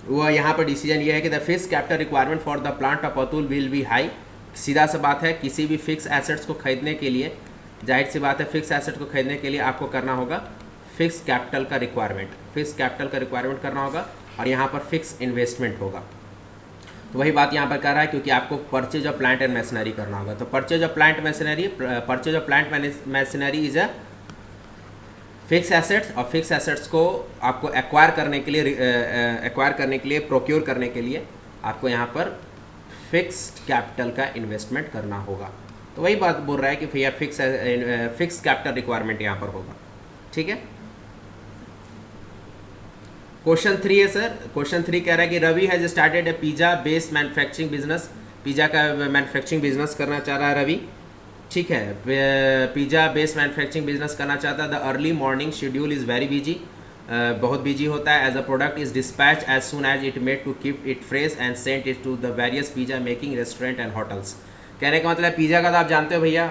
वो यहाँ पर डिसीजन ये है कि the fix capital requirement for the plant of Atul will be high. सीधा सा बात है, किसी भी फिक्स एसेट्स को खरीदने के लिए, जाहिर सी बात है, फिक्स एसेट को खरीदने के लिए आपको करना होगा फिक्स कैपिटल का रिक्वायरमेंट, फिक्स कैपिटल का रिक्वायरमेंट करना होगा और यहाँ पर फिक्स इन्वेस्टमेंट होगा। तो वही बात यहाँ पर कर रहा है, क्योंकि आपको purchase of plant and machinery करना होगा। तो purchase of plant machinery is a fix assets, और फिक्स एसेट्स को आपको एक्वायर करने के लिए प्रोक्योर करने के लिए आपको यहाँ पर फिक्स कैपिटल का इन्वेस्टमेंट करना होगा। तो वही बात बोल रहा है कि भैया फिक्स कैपिटल रिक्वायरमेंट यहाँ पर होगा। ठीक है, क्वेश्चन 3 है सर। क्वेश्चन 3 कह रहा है कि Ravi has started a pizza based manufacturing business. Pizza का मैन्युफैक्चरिंग बिजनेस करना चाह रहा है रवि। ठीक है, पिज़्ज़ा बेस्ड मैन्युफैक्चरिंग बिजनेस करना चाहता है। The early morning schedule is very busy, बहुत बिजी होता है। As a product is dispatch as soon as it made to keep it fresh and sent it to the various pizza making restaurant and hotels. कहने का मतलब pizza का तो आप जानते हो भैया,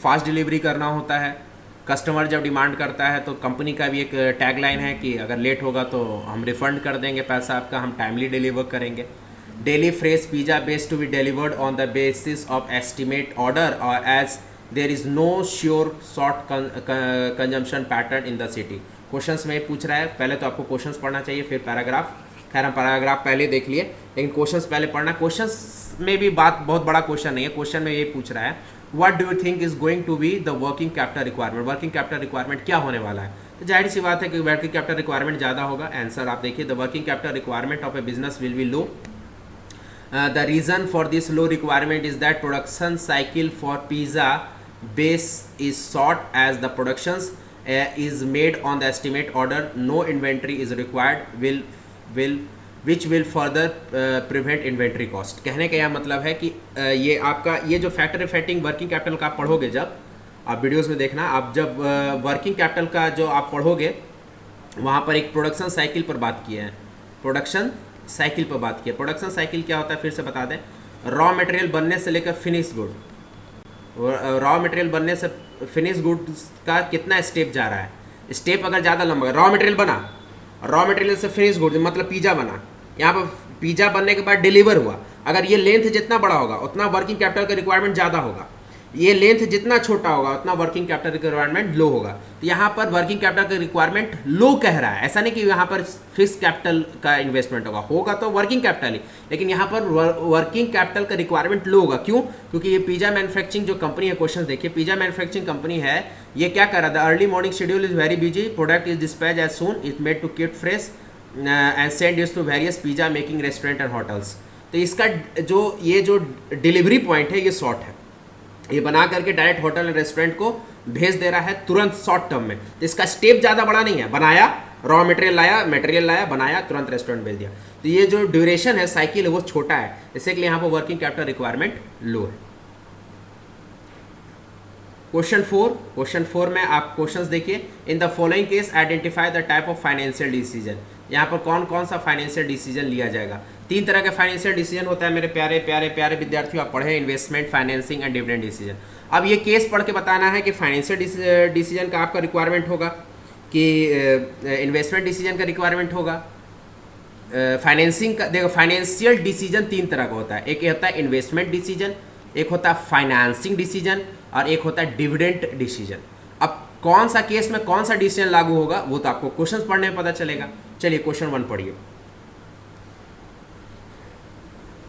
फास्ट डिलीवरी करना होता है। कस्टमर जब डिमांड करता है तो कंपनी का भी एक टैगलाइन है कि अगर लेट होगा तो हम रिफंड कर देंगे पैसा आपका, हम टाइमली डिलीवर करेंगे। Daily fresh pizza based to be delivered on the basis of estimate order और as there is no sure short consumption pattern in the city. Questions में पूछ रहा है, पहले तो आपको क्वेश्चंस पढ़ना चाहिए फिर पैराग्राफ। खैर हम पैराग्राफ पहले देख लिए, लेकिन क्वेश्चंस पहले पढ़ना। क्वेश्चंस में भी बात बहुत बड़ा क्वेश्चन नहीं है। क्वेश्चन में ये पूछ रहा है what do you think is going to be the working capital requirement. Working capital requirement क्या होने वाला है? तो जाहिर सी बात है कि वर्किंग कैपिटल रिक्वायरमेंट ज़्यादा होगा। आंसर आप देखिए, the working capital requirement of A business will be low. The reason for this low requirement is that production cycle for pizza base is short as the productions is made on the estimate order. No inventory is required which will further prevent inventory cost. कहने का यह मतलब है कि ये आपका ये जो फैक्टर इफेक्टिंग वर्किंग कैपिटल का आप पढ़ोगे, जब आप वीडियोस में देखना, आप जब वर्किंग कैपिटल का जो आप पढ़ोगे वहाँ पर एक प्रोडक्शन साइकिल पर बात की है। प्रोडक्शन साइकिल पर बात की है। प्रोडक्शन साइकिल क्या होता है फिर से बता दें, रॉ मटेरियल बनने से लेकर फिनिश गुड, रॉ मटेरियल बनने से फिनिश गुड का कितना स्टेप जा रहा है। स्टेप अगर ज़्यादा लंबा है, रॉ मटेरियल बना, रॉ मटेरियल से फिनिश गुड मतलब पिज़्ज़ा बना, यहाँ पर पिज़्ज़ा बनने के बाद डिलीवर हुआ, अगर ये लेंथ जितना बड़ा होगा उतना वर्किंग कैपिटल का रिक्वायरमेंट ज़्यादा होगा, ये लेंथ जितना छोटा होगा उतना वर्किंग कैपिटल रिक्वायरमेंट लो होगा। तो यहाँ पर वर्किंग कैपिटल का रिक्वायरमेंट लो कह रहा है, ऐसा नहीं कि यहाँ पर फिक्स कैपिटल का इन्वेस्टमेंट होगा तो वर्किंग कैपिटल ही, लेकिन यहाँ पर वर्किंग कैपिटल का रिक्वायरमेंट लो होगा। क्यों? क्योंकि ये पिज़्ज़ा मैन्युफैक्चरिंग जो कंपनी है, क्वेश्चन देखिए, पिज़्ज़ा मैन्युफैक्चरिंग कंपनी है, ये क्या कर रहा है? The early morning schedule is very busy, product is dispatch as soon it made to keep fresh and send it to various pizza making restaurant and hotels. तो इसका जो डिलीवरी पॉइंट है ये शॉर्ट है, ये बना करके डायरेक्ट होटल एंड रेस्टोरेंट को भेज दे रहा है तुरंत शॉर्ट टर्म में। तो इसका स्टेप ज़्यादा बड़ा नहीं है, बनाया, रॉ मटेरियल लाया, बनाया, तुरंत रेस्टोरेंट भेज दिया। तो ये जो ड्यूरेशन है साइकिल है वो छोटा है, इसके लिए यहाँ पर वर्किंग कैपिटल रिक्वायरमेंट लो है। क्वेश्चन 4 में आप क्वेश्चंस देखिए। In the following case identify the type of financial decision. यहाँ पर कौन कौन सा फाइनेंशियल डिसीजन लिया जाएगा? 3 तरह के फाइनेंशियल डिसीजन होता है मेरे प्यारे प्यारे प्यारे विद्यार्थियों, आप पढ़े, investment, financing and dividend decision. अब ये केस पढ़ के बताना है कि फाइनेंशियल डिसीजन का आपका रिक्वायरमेंट होगा कि इन्वेस्टमेंट डिसीजन का रिक्वायरमेंट होगा। फाइनेंसिंग का देखो, फाइनेंशियल डिसीजन 3 तरह का होता है, एक होता है इन्वेस्टमेंट डिसीजन, एक होता है फाइनेंसिंग डिसीजन और एक होता है डिविडेंड डिसीजन। अब कौन सा केस में कौन सा डिसीजन लागू होगा वो तो आपको क्वेश्चंस पढ़ने में पता चलेगा। चलिए क्वेश्चन 1 पढ़िए,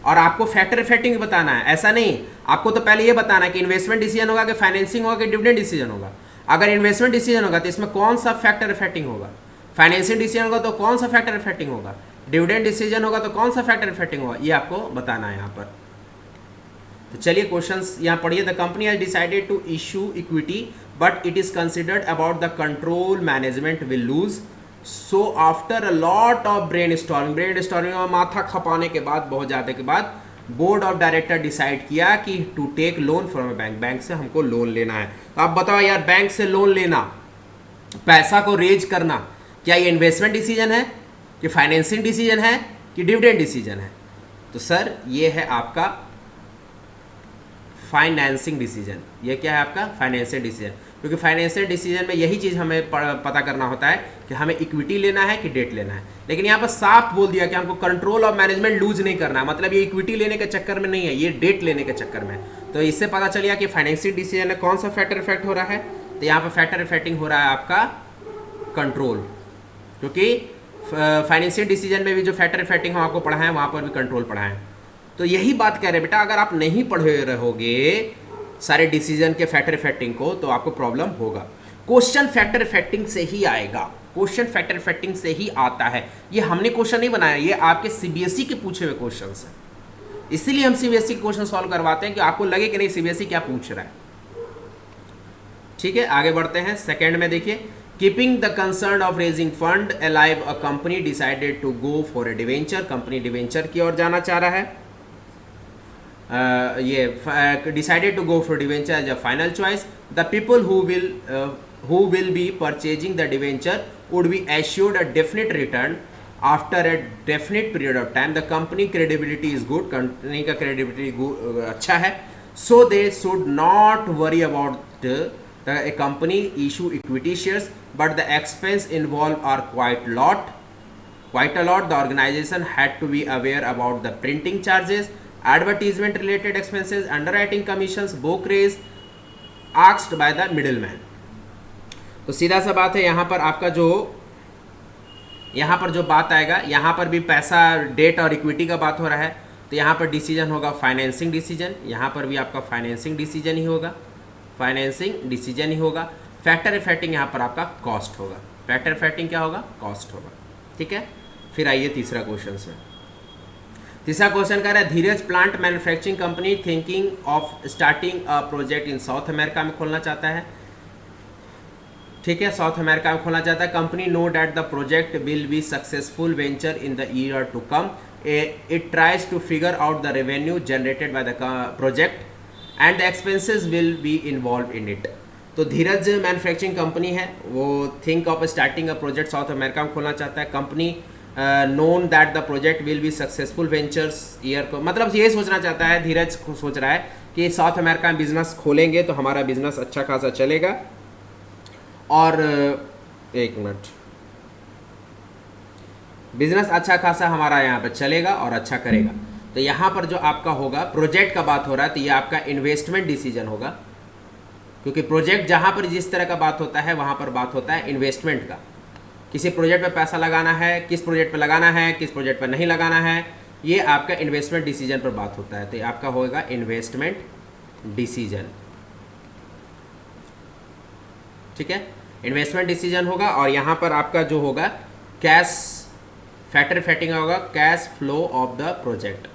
और आपको फैक्टर इफेक्टिंग बताना है, ऐसा नहीं, आपको तो पहले ये बताना है कि इन्वेस्टमेंट डिसीजन होगा कि फाइनेंसिंग होगा कि डिविडेंड डिसीजन होगा। अगर इन्वेस्टमेंट डिसीजन होगा तो इसमें कौन सा फैक्टर इफेक्टिंग होगा, फाइनेंसिंग डिसीजन होगा तो कौन सा फैक्टर इफेक्टिंग होगा, डिविडेंड डिसीजन होगा तो कौन सा फैक्टर इफेक्टिंग होगा, ये आपको बताना है यहाँ पर। तो चलिए क्वेश्चंस यहाँ पढ़िए। The company has decided to issue equity but it is considered about the control management will lose, so after a lot of brain storming और माथा खपाने के बाद, बहुत ज़्यादा के बाद, बोर्ड ऑफ डायरेक्टर डिसाइड किया कि to take loan from a bank, bank से हमको लोन लेना है। तो आप बताओ यार, बैंक से लोन लेना, पैसा को रेज करना, क्या ये इन्वेस्टमेंट डिसीजन है, कि फाइनेंसिंग डिसीजन है, कि डिविडेंड डिसीजन है? तो सर ये है आपका फाइनेंसिंग डिसीजन। ये क्या है आपका फाइनेंशियल डिसीजन, क्योंकि फाइनेंशियल डिसीजन में यही चीज़ हमें पता करना होता है कि हमें इक्विटी लेना है कि डेट लेना है। लेकिन यहाँ पर साफ बोल दिया कि हमको कंट्रोल ऑफ मैनेजमेंट लूज नहीं करना है, मतलब ये इक्विटी लेने के चक्कर में नहीं है, ये डेट लेने के चक्कर में। तो इससे पता चल गया कि फाइनेंशियल डिसीजन में कौन सा फैक्टर इफेक्ट हो रहा है। तो यहाँ पर फैक्टर इफेक्टिंग हो रहा है आपका कंट्रोल, क्योंकि फाइनेंशियल डिसीजन में भी जो फैक्टर इफेक्टिंग हम आपको पढ़ाएं वहाँ पर भी कंट्रोल पढ़ाएं। तो यही बात कह रहे हैं बेटा, अगर आप नहीं पढ़े रहोगे सारे डिसीजन के फैक्टर इफेक्टिंग को तो आपको प्रॉब्लम होगा। क्वेश्चन फैक्टर इफेक्टिंग से ही आएगा, क्वेश्चन फैक्टर इफेक्टिंग से ही आता है। ये हमने क्वेश्चन नहीं बनाया, ये आपके सीबीएसई के पूछे हुए क्वेश्चंस हैं। इसीलिए हम सीबीएसई के क्वेश्चन सॉल्व करवाते हैं कि आपको लगे कि नहीं सीबीएसई क्या पूछ रहा है। ठीक है, आगे बढ़ते हैं। सेकेंड में देखिए, keeping the concern of raising fund alive, a company decided to go for a debenture. Company debenture की ओर जाना चाह रहा है। ये decided to go for debenture as a final choice. The people who will be purchasing the debenture would be assured a definite return after a definite period of time. The company credibility is good, company का credibility अच्छा है, so they should not worry about a company issue equity shares, but the expense involved are quite a lot. The organization had to be aware about the printing charges, advertisement related expenses, underwriting commissions, brokerage asked by the middleman. तो सीधा सा बात है, यहाँ पर आपका यहाँ पर जो बात आएगा, यहाँ पर भी पैसा, डेट और इक्विटी का बात हो रहा है। तो यहाँ पर डिसीजन होगा फाइनेंसिंग डिसीजन, यहाँ पर भी आपका फाइनेंसिंग डिसीजन ही होगा, फाइनेंसिंग डिसीजन ही होगा। फैक्टर इफेक्टिंग यहाँ पर आपका कॉस्ट होगा, फैक्टर इफेक्टिंग क्या होगा, कॉस्ट होगा। ठीक है, फिर आइए तीसरा क्वेश्चन में। तीसरा क्वेश्चन कह रहा है, Dheeraj plant manufacturing company thinking of starting a project in South America में खोलना चाहता है। ठीक है, साउथ अमेरिका में खोलना चाहता है। Company know that the project will be successful venture in the year to come. It tries to figure out the revenue generated by the project and the expenses will be involve in it. तो Dheeraj manufacturing company है, वो think of starting a project South America में खोलना चाहता है। Company known that the project will be successful ventures year को, मतलब ये सोचना चाहता है, धीरज सोच रहा है कि साउथ अमेरिका में बिजनेस खोलेंगे तो हमारा बिजनेस अच्छा खासा चलेगा। और एक मिनट, बिजनेस अच्छा खासा हमारा यहाँ पर चलेगा और अच्छा करेगा। तो यहाँ पर जो आपका होगा, प्रोजेक्ट का बात हो रहा है, तो ये आपका इन्वेस्टमेंट डिसीजन होगा, क्योंकि प्रोजेक्ट जहाँ पर जिस तरह का बात होता है वहाँ पर बात होता है इन्वेस्टमेंट का। किसी प्रोजेक्ट पे पैसा लगाना है, किस प्रोजेक्ट पे लगाना है, किस प्रोजेक्ट पे नहीं लगाना है, ये आपका इन्वेस्टमेंट डिसीजन पर बात होता है। तो ये आपका होगा इन्वेस्टमेंट डिसीजन। ठीक है, इन्वेस्टमेंट डिसीजन होगा। और यहाँ पर आपका जो होगा कैश फैक्टर इफेक्टिंग होगा cash flow of the project,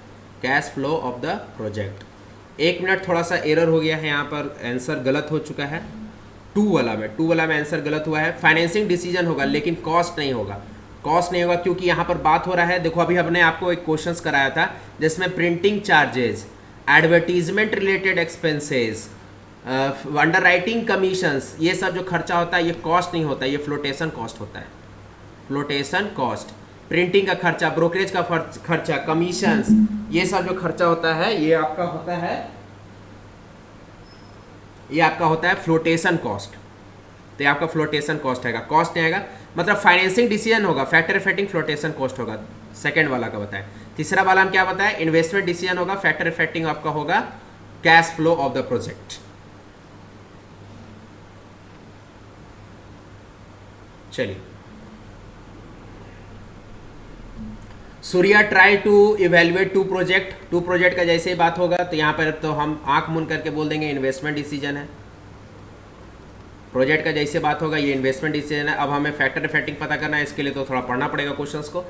cash flow of the project. एक मिनट, थोड़ा सा एरर हो गया है, यहाँ पर आंसर गलत हो चुका है। टू वाला में आंसर गलत हुआ है। फाइनेंसिंग डिसीजन होगा लेकिन कॉस्ट नहीं होगा, कॉस्ट नहीं होगा, क्योंकि यहाँ पर बात हो रहा है, देखो अभी हमने आपको एक क्वेश्चंस कराया था जिसमें printing charges, advertisement related expenses, underwriting commissions, ये सब जो खर्चा होता है ये कॉस्ट नहीं होता, ये फ्लोटेशन कॉस्ट होता है। फ्लोटेशन कॉस्ट, प्रिंटिंग का खर्चा, ब्रोकरेज का खर्चा, कमीशंस, ये सब जो खर्चा होता है ये आपका होता है, ये आपका होता है फ्लोटेशन कॉस्ट। तो ये आपका फ्लोटेशन कॉस्ट आएगा, कॉस्ट नहीं आएगा, मतलब फाइनेंसिंग डिसीजन होगा, फैक्टर इफेक्टिंग फ्लोटेशन कॉस्ट होगा। सेकंड वाला का बताएं। तीसरा वाला हम क्या बताएं, इन्वेस्टमेंट डिसीजन होगा, फैक्टर इफेक्टिंग आपका होगा cash flow of the project. चलिए, Surya try to evaluate two project का जैसे ही बात होगा तो यहाँ पर तो हम आंख मूंद करके बोल देंगे इन्वेस्टमेंट डिसीजन है। प्रोजेक्ट का जैसे बात होगा ये इन्वेस्टमेंट डिसीजन है। अब हमें फैक्टर इफेक्टिंग पता करना है, इसके लिए तो थोड़ा पढ़ना पड़ेगा क्वेश्चंस को।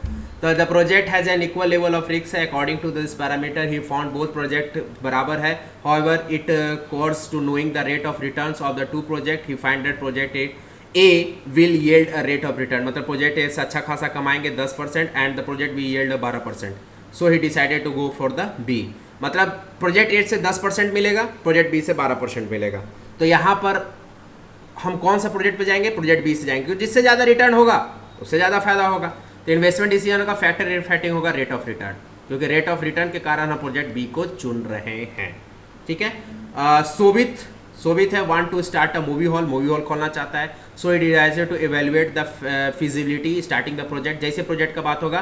तो the project has an equal level of risk है according to this parameter he found both project बराबर है, however it course to knowing the rate of returns of the two project he find that project A will yield a rate of return, मतलब project A से अच्छा खासा कमाएंगे 10% and the project B yield 12%, so he decided to go for the B. मतलब project A से 10% मिलेगा, project B से 12% मिलेगा। तो यहाँ पर हम कौन सा प्रोजेक्ट पे जाएंगे, प्रोजेक्ट बी से जाएंगे, क्योंकि जिससे ज़्यादा रिटर्न होगा उससे ज़्यादा फायदा होगा। तो इन्वेस्टमेंट डिसीजन का फैक्टर इफेक्टिंग होगा रेट ऑफ रिटर्न, क्योंकि रेट ऑफ रिटर्न के कारण हम प्रोजेक्ट बी को चुन रहे हैं। ठीक है। सोबित है want to start a movie hall खोलना चाहता है। So it is to evaluate the feasibility starting the project. जैसे प्रोजेक्ट का बात होगा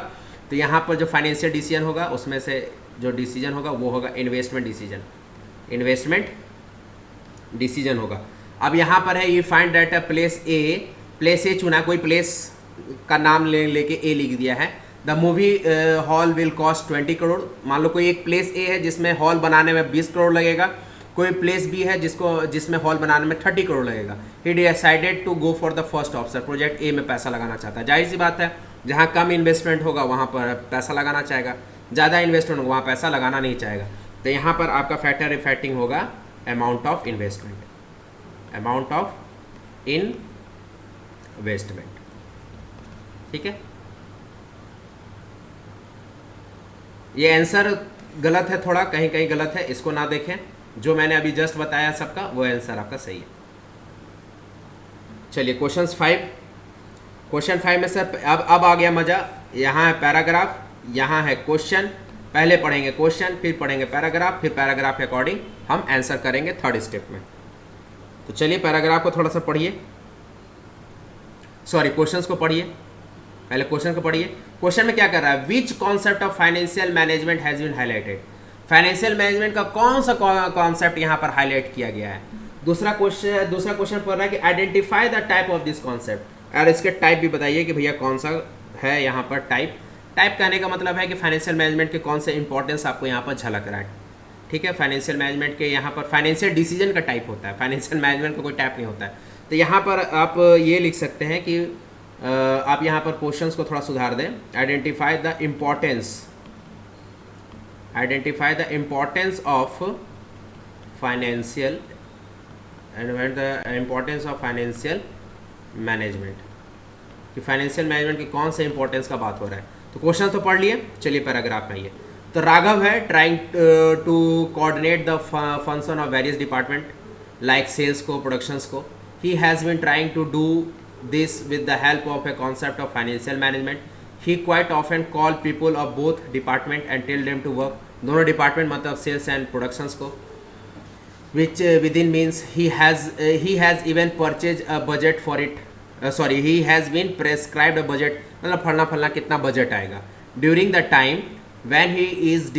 तो यहाँ पर जो फाइनेंशियल डिसीजन होगा उसमें से जो डिसीजन होगा वो होगा इन्वेस्टमेंट डिसीजन होगा। अब यहाँ पर है ये find that a place a चुना, कोई प्लेस का नाम लेके ए लिख दिया है। The movie hall will cost 20 crore. मान लो कोई एक प्लेस ए है जिसमें हॉल बनाने में 20 करोड़ लगेगा, कोई प्लेस बी है जिसमें हॉल बनाने में 30 करोड़ लगेगा। He decided to go for the first option. Project A में पैसा लगाना चाहता है। जाहिर सी बात है, जहाँ कम इन्वेस्टमेंट होगा वहाँ पर पैसा लगाना चाहेगा, ज़्यादा इन्वेस्टमेंट होगा वहाँ पैसा लगाना नहीं चाहेगा। तो यहाँ पर आपका फैक्टर इफेक्टिंग होगा अमाउंट ऑफ इन्वेस्टमेंट। ठीक है। ये आंसर गलत है, थोड़ा कहीं कहीं गलत है, इसको ना देखें। जो मैंने अभी जस्ट बताया सबका वो आंसर आपका सही है। चलिए क्वेश्चन 5 में सर अब आ गया मजा। यहाँ है पैराग्राफ, यहाँ है क्वेश्चन। पहले पढ़ेंगे क्वेश्चन, फिर पढ़ेंगे पैराग्राफ, फिर पैराग्राफ के अकॉर्डिंग हम आंसर करेंगे थर्ड स्टेप में। तो चलिए पैराग्राफ को थोड़ा सा पढ़िए, सॉरी क्वेश्चंस को पढ़िए। पहले क्वेश्चन को पढ़िए। क्वेश्चन में क्या कर रहा है, which concept of financial management has been highlighted. Financial management का कौन सा कॉन्सेप्ट यहाँ पर हाईलाइट किया गया है। दूसरा क्वेश्चन पढ़ रहा है कि identify the type of this concept. और इसके टाइप भी बताइए कि भैया कौन सा है यहाँ पर टाइप कहने का मतलब है कि फाइनेंशियल मैनेजमेंट के कौन से इंपॉर्टेंस आपको यहाँ पर झलक रहा है। ठीक है। फाइनेंशियल मैनेजमेंट के यहाँ पर फाइनेंशियल डिसीजन का टाइप होता है, फाइनेंशियल मैनेजमेंट का कोई टाइप नहीं होता है। तो यहाँ पर आप ये लिख सकते हैं कि आप यहाँ पर क्वेश्चंस को थोड़ा सुधार दें। Identify the importance of financial management, कि फाइनेंशियल मैनेजमेंट की कौन से इंपॉर्टेंस का बात हो रहा है। तो क्वेश्चन तो पढ़ लिए, चलिए पैराग्राफ में आइए। तो राघव है trying to coordinate the function of various department like sales को, प्रोडक्शंस को। He has been trying to do this with the help of a concept of financial management. He quite often call people of both department and tell them to work. दोनों department मतलब sales and productions को, which within means he has even purchased a budget for it. He has been prescribed a budget, मतलब फलना कितना budget आएगा. During the time when he is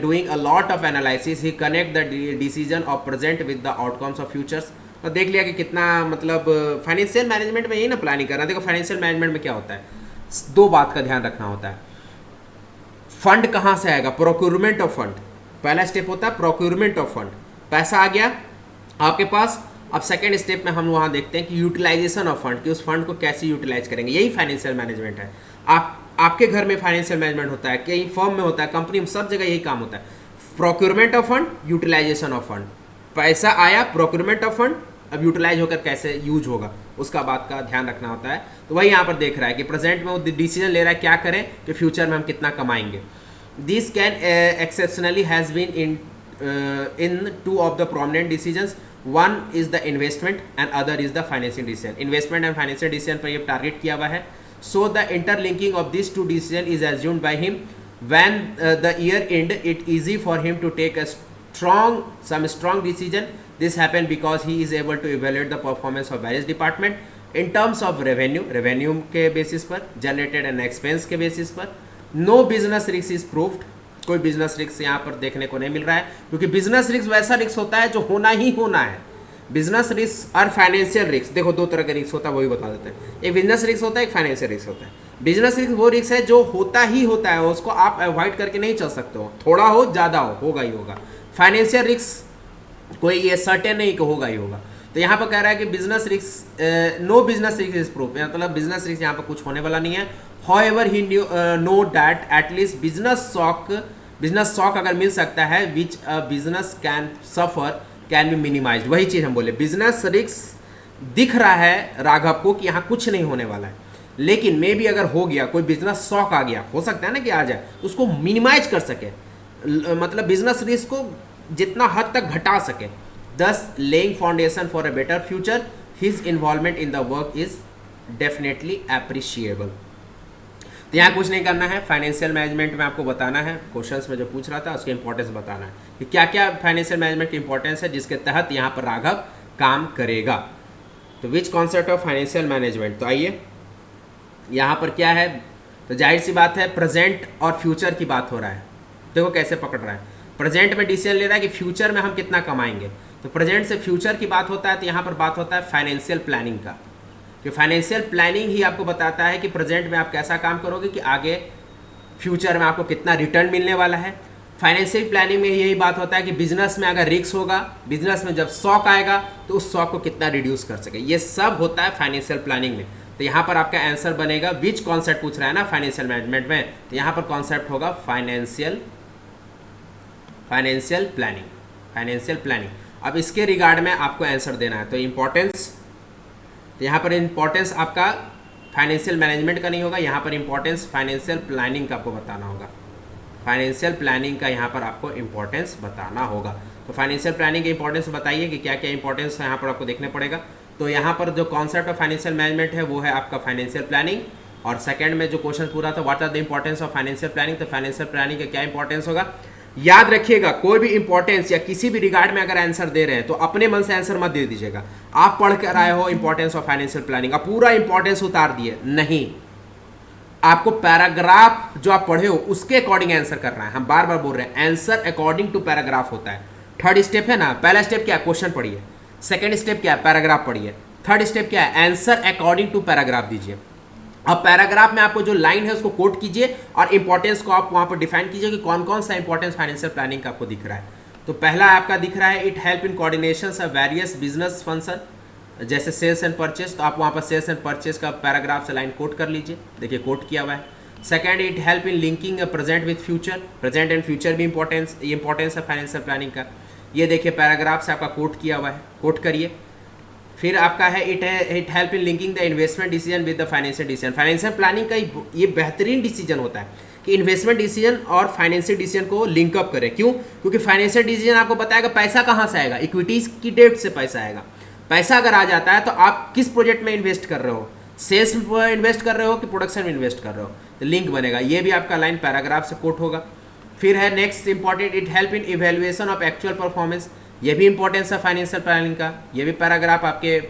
doing a lot of analysis, he connect the decision of present with the outcomes of futures. तो देख लिया कि कितना मतलब फाइनेंशियल मैनेजमेंट में यही ना प्लानिंग करना। देखो फाइनेंशियल मैनेजमेंट में क्या होता है, दो बात का ध्यान रखना होता है। फंड कहाँ से आएगा, प्रोक्योरमेंट ऑफ फंड। पहला स्टेप होता है प्रोक्योरमेंट ऑफ फंड, पैसा आ गया आपके पास। अब सेकेंड स्टेप में हम वहाँ देखते हैं कि यूटिलाइजेशन ऑफ फंड, कि उस फंड को कैसे यूटिलाइज करेंगे। यही फाइनेंशियल मैनेजमेंट है। आपके घर में फाइनेंशियल मैनेजमेंट होता है, कहीं फर्म में होता है, कंपनी में, सब जगह यही काम होता है। Procurement of fund, utilization of fund. पैसा आया, प्रोक्योरमेंट ऑफ फंड, अब यूटिलाइज होकर कैसे यूज होगा उसका बात का ध्यान रखना होता है। तो वही यहाँ पर देख रहा है कि प्रेजेंट में वो डिसीजन ले रहा है क्या करें कि फ्यूचर में हम कितना कमाएंगे। This can exceptionally has been in two of the prominent decisions. One is the investment and other is the financial decision. Investment and financial decision पर ये टारगेट किया हुआ है। So the interlinking of this two decision is assumed by him. When the year end it easy for him to take a some strong decision. This happened because he is able to evaluate the performance of various department in terms of revenue के basis पर, generated and expense के basis पर. No business risk is proved. कोई business risk यहाँ पर देखने को नहीं मिल रहा है, क्योंकि business risk वैसा risk होता है जो होना ही होना है। बिजनेस रिस्क और फाइनेंशियल रिस्क, देखो दो तरह का रिस्क होता है, वही बता देते हैं। एक बिजनेस रिस्क होता है, एक फाइनेंशियल रिस्क होता है। बिजनेस रिस्क वो रिस्क है जो होता ही होता है, उसको आप अवॉइड करके नहीं चल सकते हो, थोड़ा हो ज़्यादा होगा ही होगा। फाइनेंशियल रिस्क कोई ये सर्टेन नहीं कि होगा ही होगा। तो यहाँ पर कह रहा है कि business risk, no business risk is proof, मतलब बिजनेस रिस्क यहाँ पर कुछ होने वाला नहीं है। However he know that at least business shock अगर मिल सकता है which a business can suffer can be minimized. वही चीज़ हम बोले, बिजनेस रिस्क दिख रहा है राघव को कि यहाँ कुछ नहीं होने वाला है, लेकिन मे बी अगर हो गया, कोई बिजनेस शॉक आ गया, हो सकता है ना कि आ जाए, उसको मिनिमाइज कर सके, मतलब बिजनेस रिस्क को जितना हद तक घटा सके। दस laying foundation for a better future, his involvement in the work is definitely appreciable. तो यहाँ कुछ नहीं करना है, फाइनेंशियल मैनेजमेंट में आपको बताना है, क्वेश्चंस में जो पूछ रहा था उसके इंपॉर्टेंस बताना है कि क्या क्या फाइनेंशियल मैनेजमेंट की इंपॉर्टेंस है जिसके तहत यहाँ पर राघव काम करेगा। तो विच कॉन्सेप्ट ऑफ फाइनेंशियल मैनेजमेंट, तो आइए यहाँ पर क्या है, तो जाहिर सी बात है प्रेजेंट और फ्यूचर की बात हो रहा है। देखो कैसे पकड़ रहा है, प्रेजेंट में डिसीजन ले रहा है कि फ्यूचर में हम कितना कमाएंगे, तो प्रेजेंट से फ्यूचर की बात होता है, तो यहाँ पर बात होता है फाइनेंशियल प्लानिंग का, कि फाइनेंशियल प्लानिंग ही आपको बताता है कि प्रेजेंट में आप कैसा काम करोगे कि आगे फ्यूचर में आपको कितना रिटर्न मिलने वाला है। फाइनेंशियल प्लानिंग में यही बात होता है कि बिजनेस में अगर रिस्क होगा, बिजनेस में जब शॉक आएगा तो उस शॉक को कितना रिड्यूस कर सके, ये सब होता है फाइनेंशियल प्लानिंग में। तो यहाँ पर आपका आंसर बनेगा, विच कॉन्सेप्ट पूछ रहा है ना फाइनेंशियल मैनेजमेंट में, तो यहाँ पर कॉन्सेप्ट होगा फाइनेंशियल प्लानिंग। अब इसके रिगार्ड में आपको आंसर देना है, तो इम्पोर्टेंस, तो यहाँ पर इम्पोर्टेंस आपका फाइनेंशियल मैनेजमेंट का नहीं होगा, यहाँ पर इम्पोर्टेंस फाइनेंशियल प्लानिंग का आपको बताना होगा, फाइनेंशियल प्लानिंग का यहाँ पर आपको इम्पोर्टेंस बताना होगा। तो फाइनेंशियल प्लानिंग के इंपॉर्टेंस बताइए कि क्या क्या इंपॉर्टेंस है यहाँ पर आपको देखने पड़ेगा। तो यहाँ पर जो कॉन्सेप्ट ऑफ फाइनेंशियल मैनेजमेंट है वो है आपका फाइनेंशियल प्लानिंग, और सेकंड में जो क्वेश्चन पूरा था what are the importance of financial planning, तो फाइनेंशियल प्लानिंग का क्या इंपॉर्टेंस होगा। याद रखिएगा कोई भी इंपॉर्टेंस या किसी भी रिगार्ड में अगर आंसर दे रहे हैं तो अपने मन से आंसर मत दे दीजिएगा। आप पढ़ कर आए हो इंपॉर्टेंस ऑफ फाइनेंशियल प्लानिंग, अब पूरा इंपॉर्टेंस उतार दिए नहीं, आपको पैराग्राफ जो आप पढ़े हो उसके अकॉर्डिंग आंसर करना है। हम बार बार बोल रहे हैं आंसर अकॉर्डिंग टू पैराग्राफ होता है। थर्ड स्टेप है ना, पहला स्टेप क्या है, क्वेश्चन पढ़िए, सेकंड स्टेप क्या है, पैराग्राफ पढ़िए, थर्ड स्टेप क्या है, आंसर अकॉर्डिंग टू पैराग्राफ दीजिए। अब पैराग्राफ में आपको जो लाइन है उसको कोट कीजिए और इंपॉर्टेंस को आप वहां पर डिफाइन कीजिए कि कौन कौन सा इंपॉर्टेंस फाइनेंशियल प्लानिंग का आपको दिख रहा है। तो पहला आपका दिख रहा है, it help in coordination of various business function, जैसे सेल्स एंड परचेस, तो आप वहाँ पर सेल्स एंड परचेस का पैराग्राफ से लाइन कोट कर लीजिए, देखिए कोट किया हुआ है। Second, it help in linking present with future, present and future भी इंपॉर्टेंस है फाइनेंशियल प्लानिंग का, ये देखिए पैराग्राफ से आपका कोट किया हुआ है, कोट करिए। फिर आपका है it help in linking the investment decision with the financial decision. Financial planning का ये बेहतरीन डिसीजन होता है कि इन्वेस्टमेंट डिसीजन और फाइनेंशियल डिसीजन को लिंकअप करें। क्यों? क्योंकि फाइनेंशियल डिसीजन आपको बताएगा पैसा कहाँ से आएगा, इक्विटीज की डेप्थ से पैसा आएगा। पैसा अगर आ जाता है तो आप किस प्रोजेक्ट में इन्वेस्ट कर रहे हो, सेल्स में इन्वेस्ट कर रहे हो कि प्रोडक्शन में इन्वेस्ट कर रहे हो, तो लिंक बनेगा। ये भी आपका लाइन पैराग्राफ से कोट होगा। फिर है next important, it help in evaluation of actual performance, ये भी इंपॉर्टेंस है फाइनेंशियल प्लानिंग का। ये भी पैराग्राफ आपके,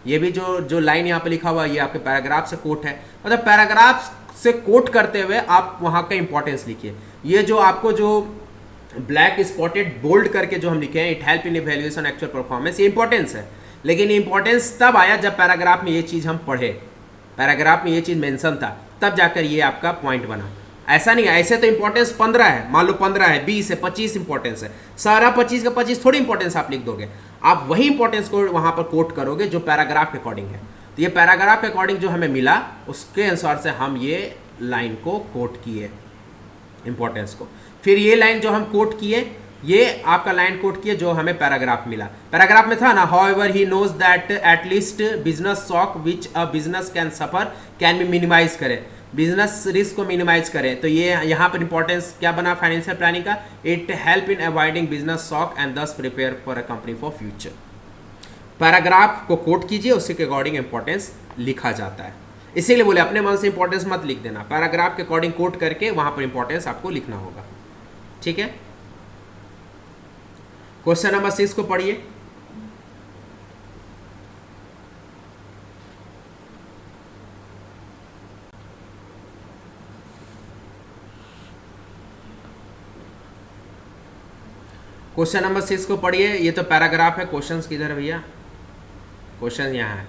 ये भी जो लाइन यहाँ पे लिखा हुआ है ये आपके पैराग्राफ से कोट है, मतलब पैराग्राफ से कोट करते हुए आप वहाँ का इंपॉर्टेंस लिखिए। ये जो आपको जो ब्लैक स्पॉटेड बोल्ड करके जो हम लिखे हैं, it help in evaluation actual performance, ये इंपॉर्टेंस है, लेकिन इंपॉर्टेंस तब आया जब पैराग्राफ में ये चीज़ हम पढ़े, पैराग्राफ में ये चीज़ मेंशन था, तब जाकर ये आपका पॉइंट बना। ऐसा नहीं है, ऐसे तो इंपॉर्टेंस 15 है, मान लो 15 है, 20 है, 25 इंपॉर्टेंस है, सारा 25 का 25 थोड़ी इंपॉर्टेंस आप लिख दोगे, आप वही इंपॉर्टेंस को वहाँ पर कोट करोगे जो पैराग्राफ के अकॉर्डिंग है। तो ये पैराग्राफ के अकॉर्डिंग जो हमें मिला उसके अनुसार से हम ये लाइन को कोट किए इंपॉर्टेंस को। फिर ये लाइन जो हम कोट किए, ये आपका लाइन कोट किए जो हमें पैराग्राफ मिला। पैराग्राफ में था ना, however he knows that at least business shock which a business can suffer can be minimize करें, बिजनेस रिस्क को मिनिमाइज करें। तो ये यहाँ पर इंपॉर्टेंस क्या बना फाइनेंशियल प्लानिंग का, it help in avoiding business shock and thus prepare for a company for future. Paragraph को कोट कीजिए, उसके अकॉर्डिंग इंपॉर्टेंस लिखा जाता है। इसीलिए बोले अपने मन से इंपॉर्टेंस मत लिख देना, पैराग्राफ के अकॉर्डिंग कोट करके वहाँ पर इंपॉर्टेंस आपको लिखना होगा। ठीक है, क्वेश्चन नंबर 6 को पढ़िए। क्वेश्चन नंबर 6 को पढ़िए, ये तो पैराग्राफ है, क्वेश्चंस किधर है भैया, क्वेश्चन यहाँ है,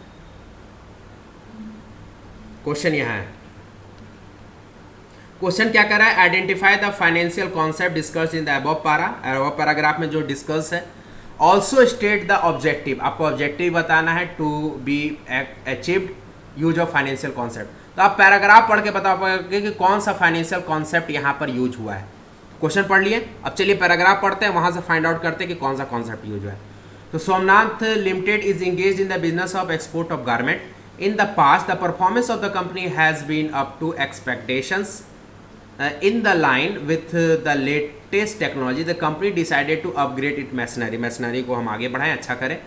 क्वेश्चन यहाँ है। क्वेश्चन क्या कर रहा है, identify the financial concept discuss in the above para, above paragraph में जो डिस्कस है। ऑल्सो स्टेट द ऑब्जेक्टिव, आपको ऑब्जेक्टिव बताना है to be achieved use of financial concept. तो आप पैराग्राफ पढ़ के बता पाओगे कि कौन सा फाइनेंशियल कॉन्सेप्ट यहाँ पर यूज हुआ है। क्वेश्चन पढ़ लिए, अब चलिए पैराग्राफ पढ़ते हैं, वहाँ से फाइंड आउट करते हैं कि कौन सा कॉन्सेप्ट यूज हुआ है। तो Somnath limited is engage in the business of export of garment. In the past the performance of the company has been up to expectations. In the line with the latest technology, the company decided to upgrade its machinery. Machinery को हम आगे बढ़ाएं, अच्छा करें।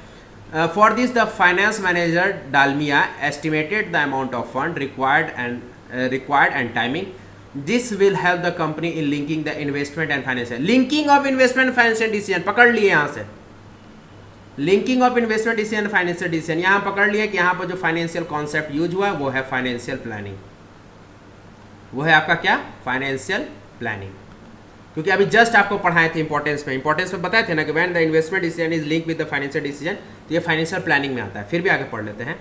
For this, the finance manager Dalmia estimated the amount of fund required and timing. This will help the company in linking the investment and financial. Linking of investment financial decision पकड़ लिए यहाँ से. Linking of investment decision financial decision यहाँ पकड़ लिए कि यहाँ पर जो फाइनेंशियल कॉन्सेप्ट यूज हुआ है वो है फाइनेंशियल प्लानिंग. वो है आपका क्या? Financial planning. क्योंकि अभी जस्ट आपको पढ़ाए थे इंपॉर्टेंस में बताए थे ना कि when the investment decision is link with the financial decision, तो ये फाइनेंशियल प्लानिंग में आता है. फिर भी आगे पढ़ लेते हैं.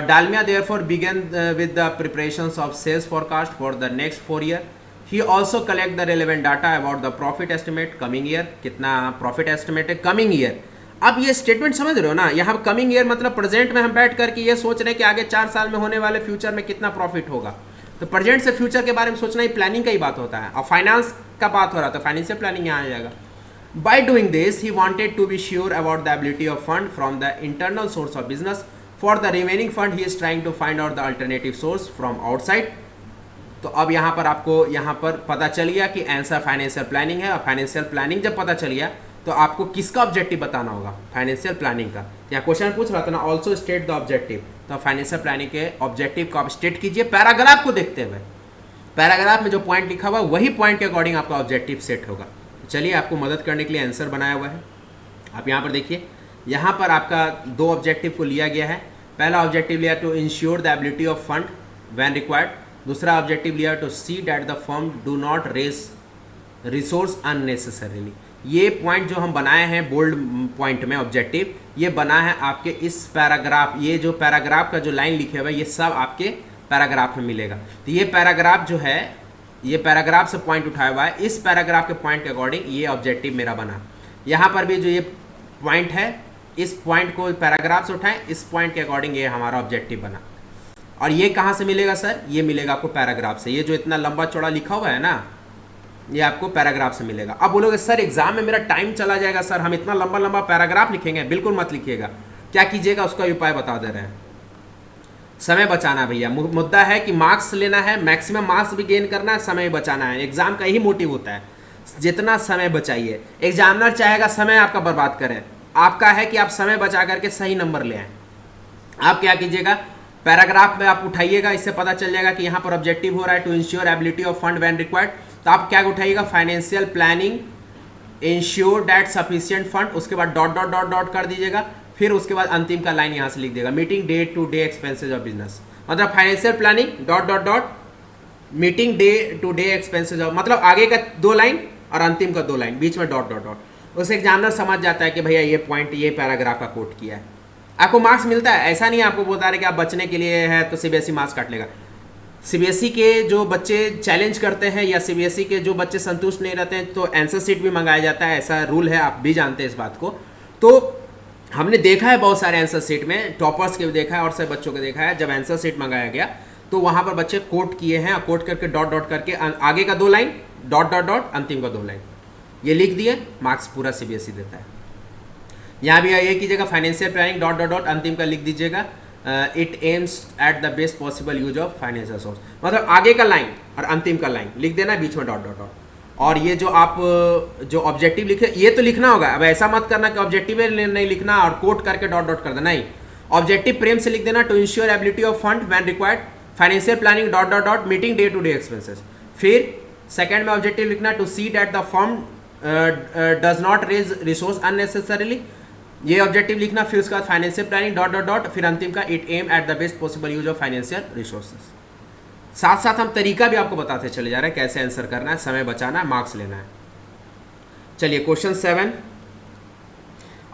Dalmia therefore began with the preparations of sales forecast for the next 4 year. He also collect the relevant data about the profit estimate coming year. कितना प्रॉफिट एस्टिमेट है कमिंग ईयर. अब ये स्टेटमेंट समझ रहे हो ना, यहाँ कमिंग ईयर मतलब प्रेजेंट में हम बैठ करके ये सोच रहे हैं कि आगे 4 साल में होने वाले फ्यूचर में कितना प्रॉफिट होगा. तो प्रेजेंट से फ्यूचर के बारे में सोचना ही प्लानिंग का ही बात होता है. और फाइनेंस का बात हो रहा है तो फाइनेंशियल प्लानिंग यहाँ आ जाएगा. By doing this he wanted to be sure about the ability of fund from the internal source of business. For the remaining fund he is trying to find out the alternative source from outside. तो अब यहाँ पर आपको यहाँ पर पता चल गया कि आंसर फाइनेंशियल प्लानिंग है. और फाइनेंशियल प्लानिंग जब पता चल गया तो आपको किसका ऑब्जेक्टिव बताना होगा? फाइनेंशियल प्लानिंग का. यहाँ क्वेश्चन पूछ रहा था ना, ऑल्सो स्टेट द ऑब्जेक्टिव. तो फाइनेंशियल प्लानिंग के ऑब्जेक्टिव को आप स्टेट कीजिए पैराग्राफ को देखते हुए. पैराग्राफ में जो पॉइंट लिखा हुआ वही पॉइंट के अकॉर्डिंग आपका ऑब्जेक्टिव सेट होगा. चलिए आपको मदद करने के लिए आंसर बनाया हुआ है. आप यहाँ पर देखिए, यहाँ पर आपका 2 ऑब्जेक्टिव को लिया गया है. पहला ऑब्जेक्टिव लिया to ensure the ability of fund when required. दूसरा ऑब्जेक्टिव लिया to see that the firm do not raise resource unnecessarily. ये पॉइंट जो हम बनाए हैं बोल्ड पॉइंट में ऑब्जेक्टिव, ये बना है आपके इस पैराग्राफ. ये जो पैराग्राफ का जो लाइन लिखे हुआ है ये सब आपके पैराग्राफ में मिलेगा. तो ये पैराग्राफ जो है, ये पैराग्राफ से पॉइंट उठाया हुआ है. इस पैराग्राफ के पॉइंट के अकॉर्डिंग ये ऑब्जेक्टिव मेरा बना. यहाँ पर भी जो ये पॉइंट है, इस पॉइंट को पैराग्राफ से उठाएं, इस पॉइंट के अकॉर्डिंग ये हमारा ऑब्जेक्टिव बना. और ये कहाँ से मिलेगा सर? ये मिलेगा आपको पैराग्राफ से. ये जो इतना लंबा चौड़ा लिखा हुआ है ना, ये आपको पैराग्राफ से मिलेगा. अब बोलोगे सर एग्जाम में मेरा टाइम चला जाएगा सर, हम इतना लंबा लंबा पैराग्राफ लिखेंगे. बिल्कुल मत लिखिएगा. क्या कीजिएगा उसका उपाय बता दे रहे हैं. समय बचाना भैया मुद्दा है कि मार्क्स लेना है, मैक्सिमम मार्क्स भी गेन करना है, समय बचाना है. एग्जाम का यही मोटिव होता है, जितना समय बचाइए. एग्जामिनर चाहेगा समय आपका बर्बाद करें, आपका है कि आप समय बचा करके सही नंबर ले आए. आप क्या कीजिएगा, पैराग्राफ में आप उठाइएगा, इससे पता चल जाएगा कि यहाँ पर ऑब्जेक्टिव हो रहा है to ensure ability of fund when required. तो आप क्या उठाइएगा, financial planning ensure that sufficient fund. उसके बाद डॉट डॉट डॉट डॉट कर दीजिएगा. फिर उसके बाद अंतिम का लाइन यहाँ से लिख देगा, meeting day to day expenses of business. मतलब financial planning dot dot dot meeting day to day expenses of, मतलब आगे का 2 लाइन और अंतिम का 2 लाइन, बीच में डॉट डॉट डॉट. उस एग्जामिनर समझ जाता है कि भैया ये पॉइंट ये पैराग्राफ का कोट किया है. आपको मार्क्स मिलता है. ऐसा नहीं आपको बोलता रहे कि आप बचने के लिए है तो सीबीएसई मार्क्स काट लेगा. सीबीएसई के जो बच्चे चैलेंज करते हैं या सीबीएसई के जो बच्चे संतुष्ट नहीं रहते हैं तो आंसर शीट भी मंगाया जाता है. ऐसा रूल है, आप भी जानते हैं इस बात को. तो हमने देखा है बहुत सारे आंसर शीट में, टॉपर्स के भी देखा है और सब बच्चों को देखा है. जब आंसर शीट मंगाया गया तो वहाँ पर बच्चे कोट किए हैं, और कोट करके डॉट डॉट करके आगे का 2 लाइन डॉट डॉट डॉट, अंतिम का 2 लाइन ये लिख दिए. मार्क्स पूरा सीबीएसई देता है. यहाँ भी ये कीजिएगा, financial planning dot dot dot, अंतिम का लिख दीजिएगा it aims at the best possible use of financial source. मतलब आगे का लाइन और अंतिम का लाइन लिख देना, बीच में डॉट डॉट डॉट. और ये जो आप जो ऑब्जेक्टिव लिखे ये तो लिखना होगा. अब ऐसा मत करना कि ऑब्जेक्टिव नहीं लिखना और कोट करके डॉट डॉट कर देना. नहीं, ऑब्जेक्टिव प्रेम से लिख देना, to ensure ability of fund when required, financial planning dot dot dot, meeting day to day expenses. फिर सेकंड में ऑब्जेक्टिव लिखना, to see that the firm does not raise resource unnecessarily. ये ऑब्जेक्टिव लिखना. फिर उसके बाद financial planning dot dot dot, फिर अंतिम का it aim at the best possible use of financial resources. साथ साथ हम तरीका भी आपको बताते चले जा रहे हैं कैसे आंसर करना है, समय बचाना है, मार्क्स लेना है. चलिए क्वेश्चन 7.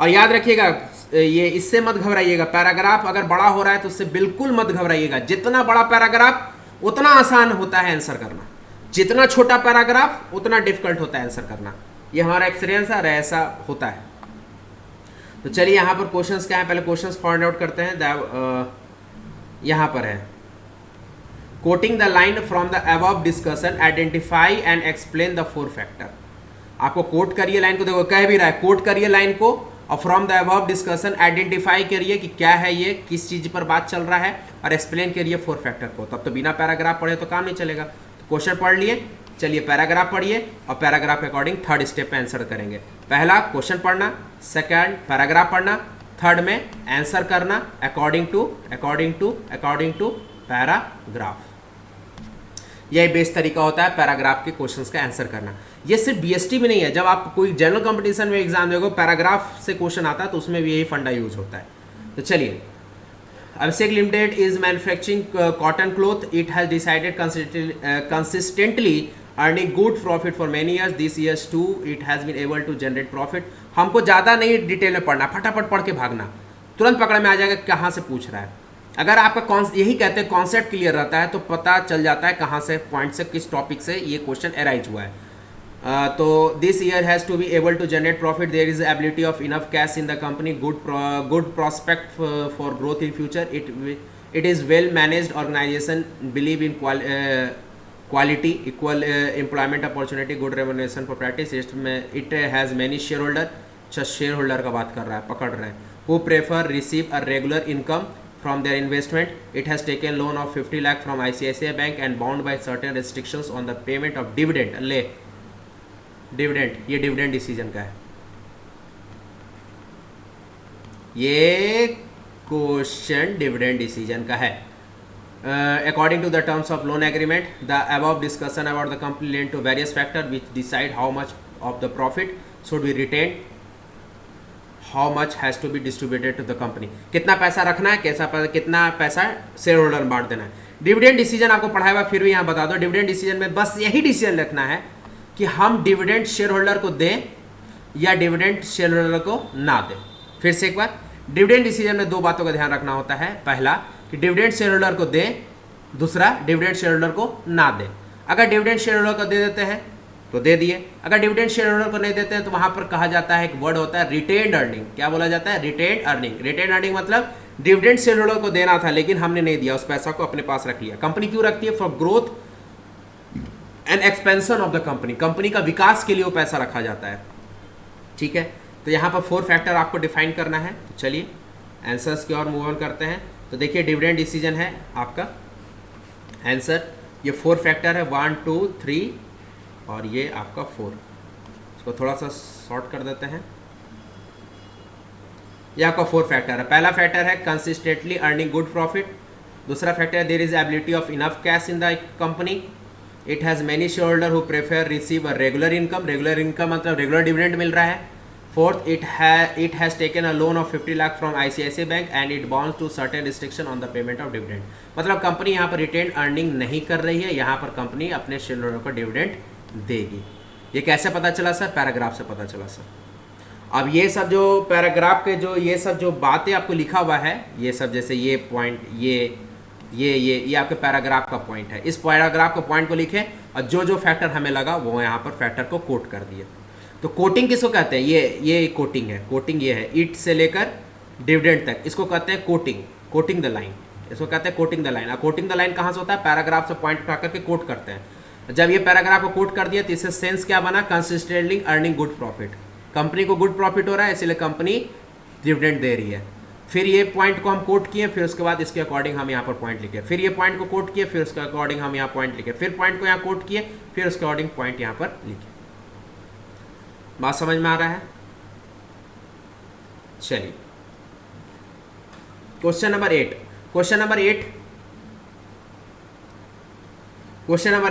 और याद रखिएगा ये, इससे मत घबराइएगा. पैराग्राफ अगर बड़ा हो रहा है तो उससे बिल्कुल मत घबराइएगा. जितना बड़ा पैराग्राफ उतना आसान होता है आंसर करना, जितना छोटा पैराग्राफ उतना डिफिकल्ट होता है आंसर करना. ये हमारा एक्सपीरियंस है, ऐसा होता है. तो चलिए यहाँ पर क्वेश्चंस क्या है, पहले क्वेश्चंस फाइंड आउट करते हैं. यहाँ पर है, coating the line from the above discussion identify and explain the 4 factor. आपको कोट करिए लाइन को, देखो कह भी रहा है कोट करिए लाइन को, और from the above discussion identify करिए कि क्या है ये, किस चीज़ पर बात चल रहा है, और एक्सप्लेन करिए 4 फैक्टर को. तब तो बिना पैराग्राफ पढ़े तो काम नहीं चलेगा. क्वेश्चन पढ़ लिए, चलिए पैराग्राफ पढ़िए और पैराग्राफ के अकॉर्डिंग 3rd स्टेप पे आंसर करेंगे. पहला क्वेश्चन पढ़ना, सेकंड पैराग्राफ पढ़ना, थर्ड में आंसर करना अकॉर्डिंग टू पैराग्राफ। यही बेस्ट तरीका होता है पैराग्राफ के क्वेश्चंस का आंसर करना। ये सिर्फ बीएसटी में नहीं है, जब आप कोई जनरल कंपटीशन में एग्जाम दोगे पैराग्राफ से क्वेश्चन आता है तो उसमें भी यही फंडा यूज होता है। तो चलिए, Abhishek limited is manufacturing cotton cloth, it has decided consistently earning good profit for many years, this years too it has been able to generate profit. हमको ज़्यादा नहीं डिटेल में पढ़ना, फटाफट पढ़ के भागना, तुरंत पकड़ में आ जाएगा कहाँ से पूछ रहा है। अगर आपका यही कहते हैं कॉन्सेप्ट क्लियर रहता है तो पता चल जाता है कहाँ से पॉइंट से किस टॉपिक से ये क्वेश्चन अराइज हुआ है। तो this year has to be able to generate profit, there is ability of enough cash in the company, good prospect for growth in future, it is well managed organisation, believe in quality, equal employment opportunity, good remuneration for practice, it has many share holder. अच्छा, share holder का बात कर रहा है, पकड़ रहे हैं। Who prefer receive a regular income from their investment, it has taken loan of 50 lakh from ICICI Bank and bound by certain restrictions on the payment of dividend। ले डिविडेंड, ये डिविडेंड डिसीजन का है, ये question dividend decision का है। According to the terms of loan agreement, the above discussion about the company led to various factors which decide how much of the profit should be retained, how much has to be distributed to the company, कितना पैसा रखना है, कितना पैसा share holder में बांट देना है। डिविडेंड डिसीजन आपको पढ़ाया हुआ, फिर भी यहाँ बता दो, डिविडेंड डिसीजन में बस यही डिसीजन रखना है कि हम डिविडेंड शेयर होल्डर को दें या डिविडेंड शेयर होल्डर को ना दें। फिर से एक बार, डिविडेंड डिसीजन में दो बातों का ध्यान रखना होता है, पहला कि डिविडेंड शेयर होल्डर को दें, दूसरा डिविडेंड शेयर होल्डर को ना दें। अगर डिविडेंड शेयर होल्डर को दे देते हैं तो दे दिए, अगर डिविडेंड शेयर होल्डर को नहीं देते हैं तो वहां पर कहा जाता है, एक वर्ड होता है रिटेन्ड अर्निंग। क्या बोला जाता है? Retained earning. रिटेन्ड अर्निंग मतलब डिविडेंड शेयर होल्डर को देना था लेकिन हमने नहीं दिया, उस पैसा को अपने पास रख लिया। कंपनी क्यों रखती है? For growth and expansion of the company, company का विकास के लिए वो पैसा रखा जाता है। ठीक है, तो यहाँ पर 4 फैक्टर आपको डिफाइन करना है। तो चलिए आंसर्स की ओर मूव ऑन करते हैं। तो देखिए डिविडेंड डिसीजन है आपका आंसर, ये 4 फैक्टर है, 1 2 3 और ये आपका 4। इसको थोड़ा सा शॉर्ट कर देते हैं। ये आपका 4 फैक्टर है। पहला फैक्टर है कंसिस्टेंटली अर्निंग गुड प्रॉफिट, दूसरा फैक्टर है there is ability of enough cash in the company, it has many share holder who prefer receive a regular income, regular income मतलब रेगुलर डिविडेंड मिल रहा है। Fourth, it has taken a loan of 50 lakh from ICICI bank and it bounds to certain restriction on the payment of dividend. मतलब company यहाँ पर retain earning नहीं कर रही है, यहाँ पर कंपनी अपने शेयर होल्डर को डिविडेंड देगी। ये कैसे पता चला सर? पैराग्राफ से पता चला सर। अब ये सब जो पैराग्राफ के जो ये सब जो बातें आपको लिखा हुआ है, ये सब जैसे ये पॉइंट, ये आपके पैराग्राफ का पॉइंट है। इस पैराग्राफ के पॉइंट को लिखें और जो जो फैक्टर हमें लगा वो यहाँ पर फैक्टर को कोट कर दिए। तो कोटिंग किसको कहते हैं? ये कोटिंग है। कोटिंग ये है, इट से लेकर डिविडेंड तक, इसको कहते हैं कोटिंग, कोटिंग द लाइन, इसको कहते हैं कोटिंग द लाइन। और कोटिंग द लाइन कहाँ से होता है? पैराग्राफ से पॉइंट उठा करके कोट करते हैं। जब ये पैराग्राफ को कोट कर दिया तो इससे सेंस क्या बना? Consistently earning good profit, company को गुड प्रॉफिट हो रहा है इसलिए कंपनी डिविडेंड दे रही है। फिर ये पॉइंट को हम कोट किए, फिर उसके बाद इसके अकॉर्डिंग हम यहाँ पर पॉइंट लिखे, फिर ये पॉइंट को कोट किए, फिर उसके अकॉर्डिंग हम यहाँ पॉइंट लिखे, फिर पॉइंट को यहाँ कोट किए, फिर उसके अकॉर्डिंग पॉइंट यहाँ पर लिखे। बात समझ में आ रहा है? चलिए क्वेश्चन नंबर 8। क्वेश्चन नंबर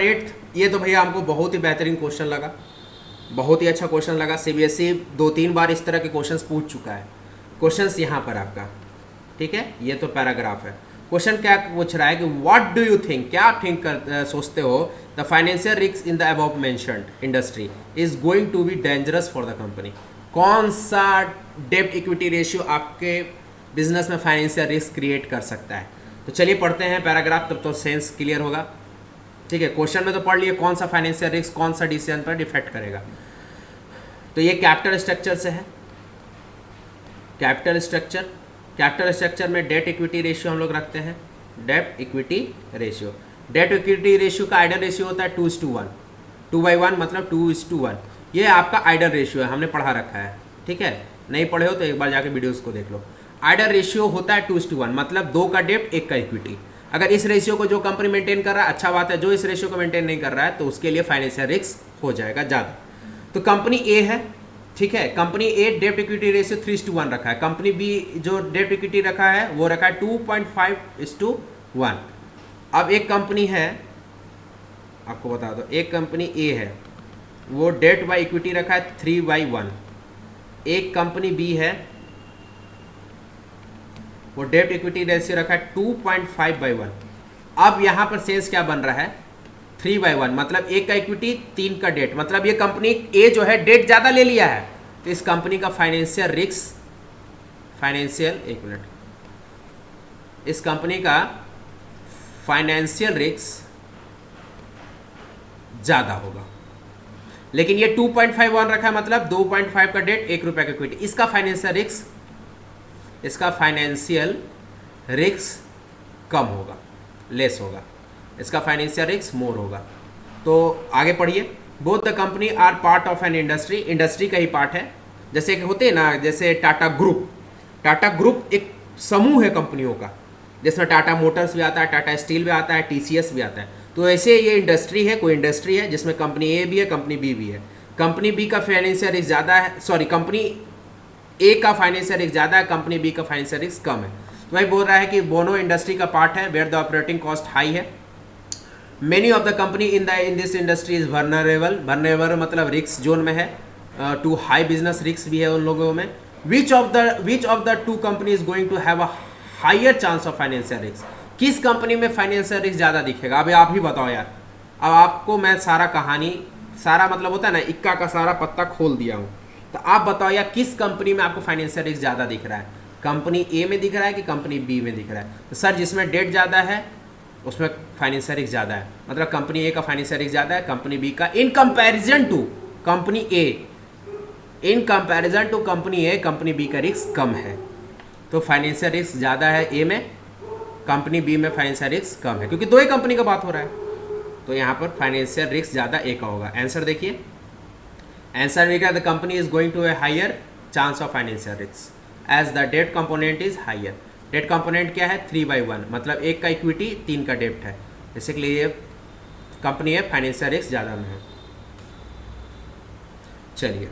8 ये तो भैया हमको बहुत ही बेहतरीन क्वेश्चन लगा, बहुत ही अच्छा क्वेश्चन लगा। CBSE 2-3 बार इस तरह के क्वेश्चंस पूछ चुका है। क्वेश्चंस यहाँ पर आपका, ठीक है, ये तो पैराग्राफ है। क्वेश्चन क्या पूछ रहा है कि व्हाट डू यू थिंक, क्या आप सोचते हो, the financial risk in the above mentioned industry is going to be dangerous for the company. कौन सा डेब्ट इक्विटी रेशियो आपके बिजनेस में फाइनेंशियल रिस्क क्रिएट कर सकता है? तो चलिए पढ़ते हैं पैराग्राफ, तब तो सेंस क्लियर होगा। ठीक है, क्वेश्चन में तो पढ़ लिए कौन सा फाइनेंशियल रिस्क कौन सा डिसीजन पर डिफेक्ट करेगा। तो ये कैपिटल स्ट्रक्चर से है, कैपिटल स्ट्रक्चर में डेट इक्विटी रेशियो हम लोग रखते हैं, debt equity ratio. Debt equity ratio का आइडल रेशियो होता है 2:1, 2/1 मतलब 2:1। ये आपका आइडल रेशियो है, हमने पढ़ा रखा है। ठीक है, नहीं पढ़े हो तो एक बार जाके वीडियोस को देख लो। आइडल रेशियो होता है 2:1 मतलब 2 का डेट 1 का इक्विटी। अगर इस रेशियो को जो कंपनी मेंटेन कर रहा है अच्छा बात है, जो इस रेशियो को मेंटेन नहीं कर रहा है तो उसके लिए फाइनेंशियल रिस्क हो जाएगा ज़्यादा। तो कंपनी ए है, ठीक है। कंपनी ए डेट इक्विटी रेशियो 3:1 रखा है, कंपनी बी जो डेट इक्विटी रखा है वो रखा है 2.5:1। अब एक कंपनी है, आपको बता दो, एक कंपनी ए है वो डेट बाय इक्विटी रखा है 3:1, एक कंपनी बी है वो डेट इक्विटी रेशियो रखा है 2.5:1। अब यहाँ पर सेल्स क्या बन रहा है 3:1, मतलब एक का इक्विटी 3 का डेट, मतलब ये कंपनी ए जो है डेट ज़्यादा ले लिया है, तो इस कंपनी का फाइनेंशियल रिस्क, इस कंपनी का फाइनेंशियल रिस्क ज़्यादा होगा। लेकिन ये 2.51 रखा है, मतलब 2.5 का डेट, 1 रुपये का इक्विटी, इसका फाइनेंशियल रिस्क कम होगा, लेस होगा, इसका फाइनेंशियल रिस्क मोर होगा। तो आगे पढ़िए। Both the company are part of an industry, industry का ही पार्ट है। जैसे कि होते हैं ना, जैसे टाटा ग्रुप एक समूह है कंपनियों का, जिसमें टाटा मोटर्स भी आता है, टाटा स्टील भी आता है, टीसीएस भी आता है। तो ऐसे ये इंडस्ट्री है, कोई इंडस्ट्री है जिसमें कंपनी ए भी है, कंपनी बी भी है। कंपनी बी का फाइनेंशियल रिस्क ज़्यादा है, सॉरी, कंपनी ए का फाइनेंशियल रिस्क ज़्यादा है, कंपनी बी का फाइनेंशियल रिस्क कम है। तो वही बोल रहा है कि दोनों इंडस्ट्री का पार्ट है, where the operating cost high है। Many of the company in this industry is vulnerable मतलब रिस्क जोन में है, टू हाई बिजनेस रिस्क भी है उन लोगों में। Which of the two company is going to have a higher chance of financial risk, किस कंपनी में फाइनेंशियल रिस्क ज़्यादा दिखेगा। अभी आप ही बताओ यार, अब आपको मैं सारा कहानी, सारा मतलब होता है ना, इक्का का सारा पत्ता खोल दिया हूँ, तो आप बताओ यार किस कंपनी में आपको फाइनेंशियल रिस्क ज़्यादा दिख रहा है, कंपनी ए में दिख रहा है कि कंपनी बी में दिख रहा है। तो सर जिसमें डेट ज़्यादा है उसमें फाइनेंशियल रिस्क ज़्यादा है, मतलब कंपनी ए का फाइनेंशियल रिस्क ज़्यादा है, कंपनी बी का in comparison to company A, company B का रिस्क कम है। तो फाइनेंशियल रिस्क ज़्यादा है ए में, कंपनी बी में फाइनेंशियल रिस्क कम है, क्योंकि दो ही कंपनी का बात हो रहा है। तो यहाँ पर फाइनेंशियल रिस्क ज़्यादा ए का होगा। आंसर देखिए, आंसर लिखा the company is going to a higher chance of financial risk as the debt component is higher. Debt component क्या है 3/1, मतलब एक का इक्विटी 3 का डेट है, इसलिए ये कंपनी है फाइनेंशियल रिस्क ज़्यादा में है। चलिए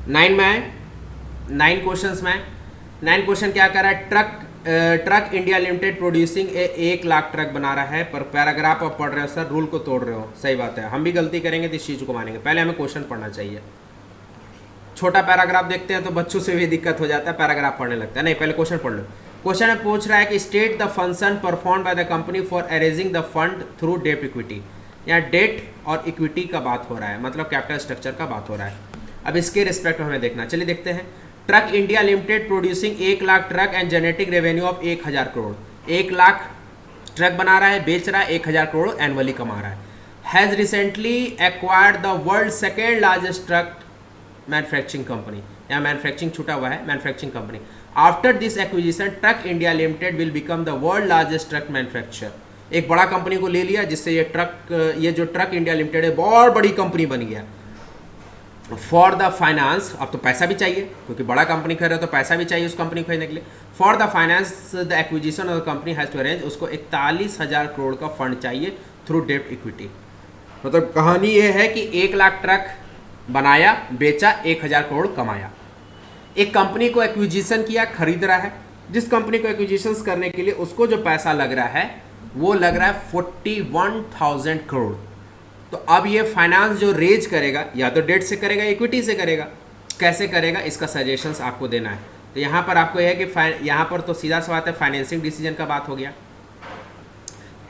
9 में 9 क्वेश्चंस में 9 क्वेश्चन क्या कर रहा है, truck India limited producing 1 lakh truck बना रहा है, पर पैराग्राफ आप पढ़ रहे हो सर, रूल को तोड़ रहे हो। सही बात है, हम भी गलती करेंगे तो इस चीज़ को मानेंगे, पहले हमें क्वेश्चन पढ़ना चाहिए। छोटा पैराग्राफ देखते हैं तो बच्चों से भी दिक्कत हो जाता है, पैराग्राफ पढ़ने लगता है। नहीं, पहले क्वेश्चन पढ़ लो। क्वेश्चन में पूछ रहा है कि state the function perform by the company for arranging the fund through debt equity. यहाँ डेट और इक्विटी का बात हो रहा है, मतलब कैपिटल स्ट्रक्चर का बात हो रहा है। अब इसके रिस्पेक्ट में हमें देखना, चलिए देखते हैं। Truck India limited producing 1 lakh truck and generating revenue of 1000 crore. 1 lakh truck बना रहा है, बेच रहा है, 1000 करोड़ एनुअली कमा रहा है। Has recently acquired the world second largest truck manufacturing company, यहाँ मैन्युफैक्चरिंग छूटा हुआ है, manufacturing company. After this acquisition truck India limited will become the world largest truck manufacturer. एक बड़ा कंपनी को ले लिया, जिससे ये जो ट्रक इंडिया लिमिटेड है बहुत बड़ी कंपनी बन गया। फॉर द फाइनेंस, अब तो पैसा भी चाहिए, क्योंकि बड़ा कंपनी खरीद रहे हो तो पैसा भी चाहिए उस कंपनी को खरीदने के लिए। For the finance the acquisition of the company has to arrange, उसको 41,000 करोड़ का फंड चाहिए थ्रू डेट इक्विटी। मतलब कहानी ये है कि 1 लाख ट्रक बनाया, बेचा, 1000 करोड़ कमाया। एक कंपनी को एक्विजिशन किया, खरीद रहा है, जिस कंपनी को एक्विजिशन करने के लिए उसको जो पैसा लग रहा है वो लग रहा है 41,000 करोड़। तो अब ये फाइनेंस जो रेज करेगा, या तो डेट से करेगा, इक्विटी से करेगा, कैसे करेगा इसका सजेशंस आपको देना है। तो यहाँ पर आपको यह है कि यहाँ पर तो सीधा सा बात है, फाइनेंसिंग डिसीजन का बात हो गया,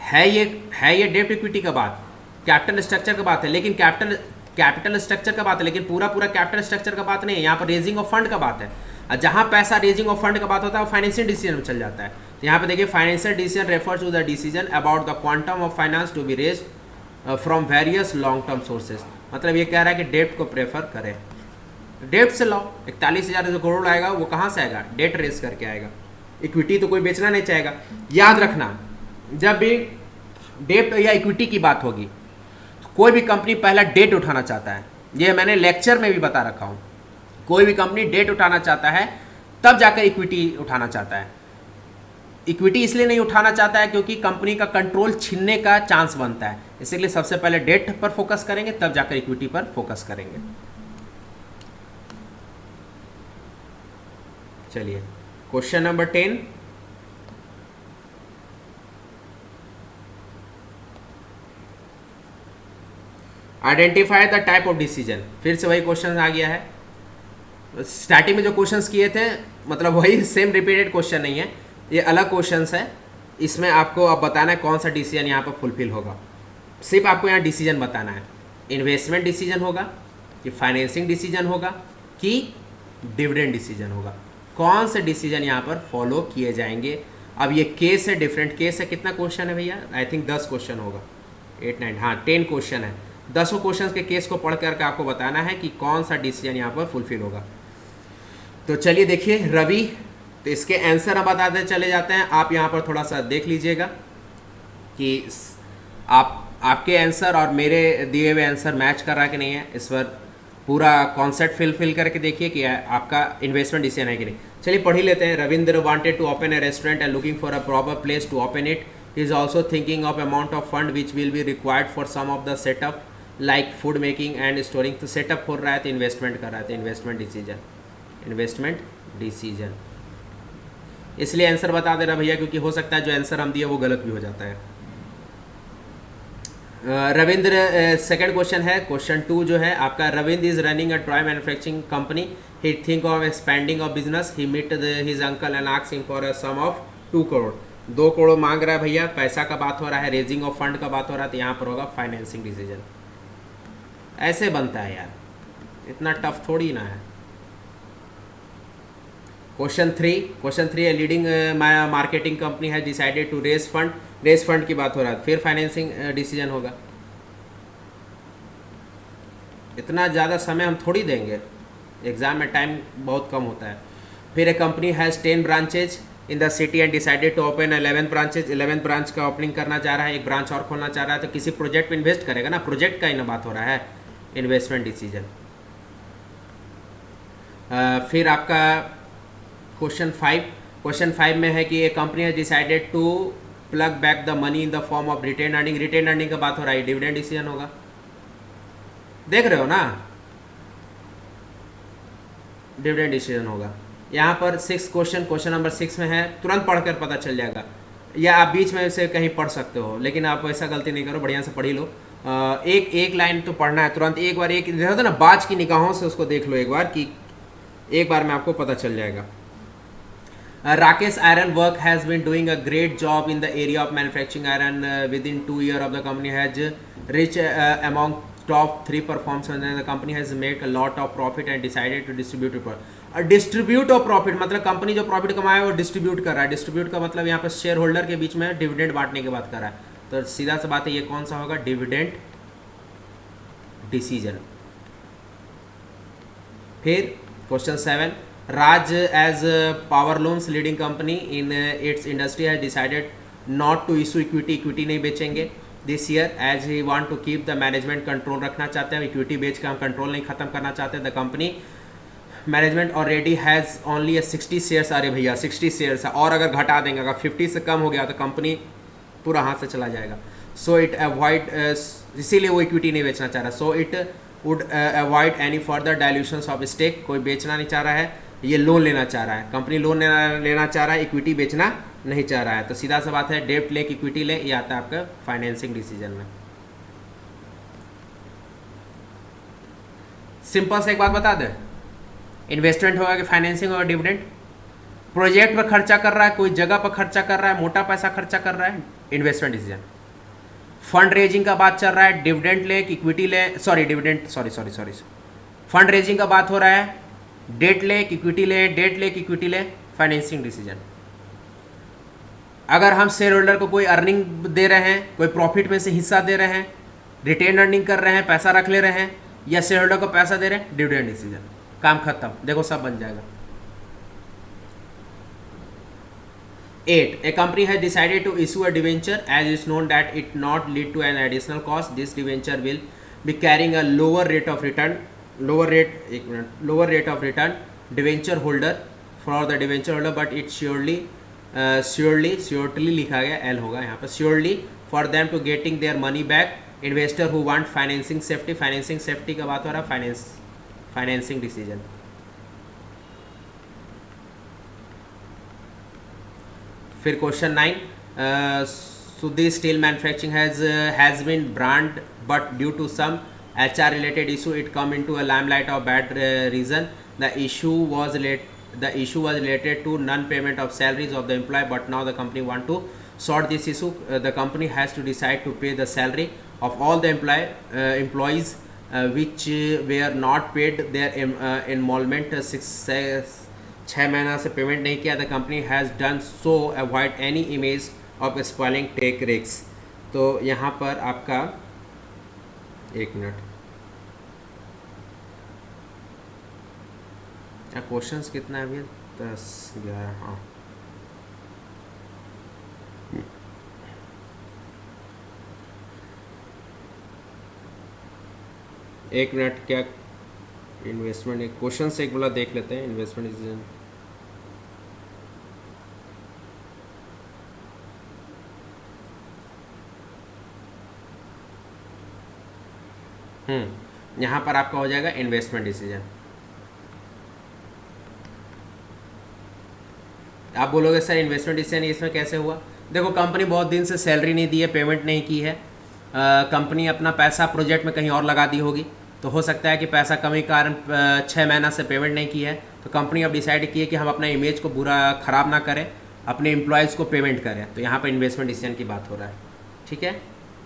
है ये डेट इक्विटी का बात, कैपिटल स्ट्रक्चर का बात है, लेकिन कैपिटल स्ट्रक्चर का बात है, लेकिन पूरा कैपिटल स्ट्रक्चर का बात नहीं है, यहाँ पर रेजिंग ऑफ फंड का बात है। और जहाँ पैसा रेजिंग ऑफ फंड का बात होता है वो फाइनेंशियल डिसीजन में चल जाता है। तो यहाँ पे देखिए, financial decision refers to the decision about the quantum of finance to be raised from various long term sources. मतलब ये कह रहा है कि डेट को प्रेफर करें, डेट से लाओ। 41,000 जो करोड़ आएगा वो कहाँ से आएगा, डेट रेज करके आएगा। इक्विटी तो कोई बेचना नहीं चाहेगा। याद रखना, जब भी डेट या इक्विटी की बात होगी तो कोई भी कंपनी पहला डेट उठाना चाहता है, ये मैंने लेक्चर में भी बता रखा हूँ। कोई भी कंपनी डेट उठाना चाहता है तब जाकर इक्विटी उठाना चाहता है। इक्विटी इसलिए नहीं उठाना चाहता है क्योंकि कंपनी का कंट्रोल छीनने का चांस बनता है। इसीलिए सबसे पहले डेट पर फोकस करेंगे, तब जाकर इक्विटी पर फोकस करेंगे। चलिए question number 10, identify the type of decision. फिर से वही क्वेश्चन आ गया है, स्टार्टिंग में जो क्वेश्चंस किए थे मतलब वही सेम रिपीटेड क्वेश्चन नहीं है, ये अलग क्वेश्चंस है। इसमें आपको अब बताना है कौन सा डिसीजन यहाँ पर फुलफिल होगा। सिर्फ आपको यहाँ डिसीजन बताना है, इन्वेस्टमेंट डिसीजन होगा कि फाइनेंसिंग डिसीजन होगा कि डिविडेंड डिसीजन होगा, कौन से डिसीजन यहाँ पर फॉलो किए जाएंगे। अब ये केस है, डिफरेंट केस है। कितना क्वेश्चन है भैया? आई थिंक 10 क्वेश्चन होगा, 8 9, हाँ 10 क्वेश्चन है। 10 क्वेश्चन के केस को पढ़ करके आपको बताना है कि कौन सा डिसीजन यहाँ पर फुलफिल होगा। तो चलिए देखिए रवि, तो इसके आंसर हम बताते चले जाते हैं। आप यहाँ पर थोड़ा सा देख लीजिएगा कि आपके आंसर और मेरे दिए हुए आंसर मैच कर रहा है कि नहीं है। इस पर पूरा कॉन्सेप्ट फिल करके देखिए कि आपका इन्वेस्टमेंट डिसीजन है कि नहीं। चलिए पढ़ ही लेते हैं। Ravindra wanted to open a restaurant and looking for a proper place to open it. He is also thinking of amount of fund which will be required for some of the setup like food making and storing. तो setup हो रहा है तो investment कर रहा है, तो investment decision. इसलिए आंसर बता दे रहा भैया, क्योंकि हो सकता है जो आंसर हम दिए वो गलत भी हो जाता है। रविंद्र, सेकंड क्वेश्चन है, क्वेश्चन 2 जो है आपका, Ravindra is running a toy manufacturing company. He think of expanding of business. He meet his uncle and asked him for a sum of 2 crore. 2 crore मांग रहा है भैया, पैसा का बात हो रहा है, रेजिंग ऑफ फंड का बात हो रहा है, तो यहाँ पर होगा फाइनेंसिंग डिसीजन। ऐसे बनता है यार, इतना टफ थोड़ी ना है। क्वेश्चन 3 है, लीडिंग मार्केटिंग कंपनी है decided to raise fund. Raise fund की बात हो रहा है, फिर फाइनेंसिंग डिसीजन होगा। इतना ज़्यादा समय हम थोड़ी देंगे, एग्जाम में टाइम बहुत कम होता है। फिर a company has 10 branches in the city and decided to open 11 branches. 11 branch का ओपनिंग करना चाह रहा है, एक ब्रांच और खोलना चाह रहा है, तो किसी प्रोजेक्ट में इन्वेस्ट करेगा ना, प्रोजेक्ट का ही ना बात हो रहा है, इन्वेस्टमेंट डिसीजन। फिर आपका क्वेश्चन 5 में है कि a company has decided to plough back the money in the form of retained earning. Retained earning का बात हो रहा है, डिविडेंड डिसीजन होगा। देख रहे हो ना, डिविडेंड डिसीजन होगा। यहाँ पर 6 क्वेश्चन नंबर 6 में है, तुरंत पढ़कर पता चल जाएगा, या आप बीच में से कहीं पढ़ सकते हो, लेकिन आप ऐसा गलती नहीं करो, बढ़िया से पढ़ ही लो। एक लाइन तो पढ़ना है तुरंत, एक बार एक देखो ना, बाज की निगाहों से उसको देख लो एक बार, कि एक बार में आपको पता चल जाएगा। Rakesh Iron Work has been doing a great job in the area of manufacturing iron. Within 2 years of the company has reached among top 3 performers, and the company has made a lot of profit and decided to distribute it. Distribute of profit मतलब company जो profit कमाया वो distribute कर रहा है। Distribute का मतलब यहाँ पर शेयर होल्डर के बीच में डिविडेंड बांटने की बात कर रहा है, तो सीधा सा बात है, ये कौन सा होगा? Dividend decision. फिर question 7, Raj as Powerloom's leading company in its industry has decided not to issue equity। Equity नहीं बेचेंगे this year as he want to keep the management control। रखना चाहते हैं, इक्विटी बेच के हम कंट्रोल नहीं खत्म करना चाहते। The company management already has only 60 shares. अरे भैया 60 शेयर्स है, और अगर घटा देंगे, अगर 50 से कम हो गया तो कंपनी पूरा हाथ से चला जाएगा। सो इट अवॉइड, इसीलिए वो इक्विटी नहीं बेचना चाह रहा। So it would avoid any further dilutions of stake. कोई बेचना नहीं चाह रहा है, ये लोन लेना चाह रहा है, कंपनी लोन लेना चाह रहा है, इक्विटी बेचना नहीं चाह रहा है। तो सीधा सा बात है, डेब्ट ले इक्विटी ले, ये आता है आपका फाइनेंसिंग डिसीजन में। सिंपल से एक बात बता दें, इन्वेस्टमेंट होगा कि फाइनेंसिंग होगा? डिविडेंड। प्रोजेक्ट पर खर्चा कर रहा है, कोई जगह पर खर्चा कर रहा है, मोटा पैसा खर्चा कर रहा है, इन्वेस्टमेंट डिसीजन। फंड रेजिंग का बात चल रहा है, डिविडेंड ले इक्विटी ले, सॉरी फंड रेजिंग का बात हो रहा है, डेट ले इक्विटी ले, डेट ले इक्विटी ले, फाइनेंसिंग डिसीजन। अगर हम शेयर होल्डर को कोई अर्निंग दे रहे हैं, कोई प्रॉफिट में से हिस्सा दे रहे हैं, रिटेन अर्निंग कर रहे हैं, पैसा रख ले रहे हैं, या शेयर होल्डर को पैसा दे रहे हैं, डिविडेंड डिसीजन। काम खत्म, देखो सब बन जाएगा। 8, a company has decided to issue a debenture as it's known that it not lead to an additional cost. This debenture will be carrying a lower rate of return, lower rate of return debenture holder for the debenture holder, but it surely लिखा गया, L होगा यहाँ पर, surely for them to getting their money back investor who want financing safety, financing safety का बात हो रहा है, फाइनेंसिंग डिसीजन। फिर question 9, Sudhi Steel Manufacturing has been brand, but due to some HR related issue it come into a limelight of bad reason. The issue was related to non-payment of salaries of the employee, but now the company want to sort this issue. The company has to decide to pay the salary of all the employees which were not paid their emolument 6 महीना से payment नहीं किया। The company has done so avoid any image of spoiling take risk. तो यहाँ पर आपका 1 minute, questions कितना है अभी? 10 11, हाँ। एक मिनट, क्या इन्वेस्टमेंट, एक क्वेश्चन से एक बोला देख लेते हैं। इन्वेस्टमेंट डिसीजन, यहाँ पर आपका हो जाएगा इन्वेस्टमेंट डिसीजन। आप बोलोगे सर इन्वेस्टमेंट डिसीजन इसमें कैसे हुआ? देखो, कंपनी बहुत दिन से सैलरी नहीं दी है, पेमेंट नहीं की है, कंपनी अपना पैसा प्रोजेक्ट में कहीं और लगा दी होगी, तो हो सकता है कि पैसा कमी के कारण 6 महीना से पेमेंट नहीं की है। तो कंपनी अब डिसाइड की है कि हम अपना इमेज को बुरा ख़राब ना करें, अपने एम्प्लॉयज़ को पेमेंट करें। तो यहाँ पर इन्वेस्टमेंट डिसीजन की बात हो रहा है, ठीक है।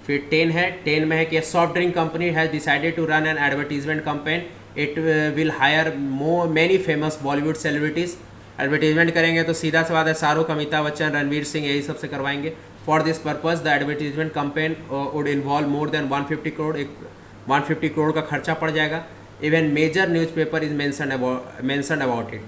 फिर 10 है, 10 में है कि soft drink company has decided to run an advertisement campaign. It will hire many famous Bollywood celebrities. Advertisement करेंगे तो सीधा सा बात है, शाहरुख, अमिताभ बच्चन, रणवीर सिंह, यही सबसे करवाएंगे। For this purpose the advertisement campaign would involve more than 150 crore, 150 crore का खर्चा पड़ जाएगा। Even major newspaper is mention about it.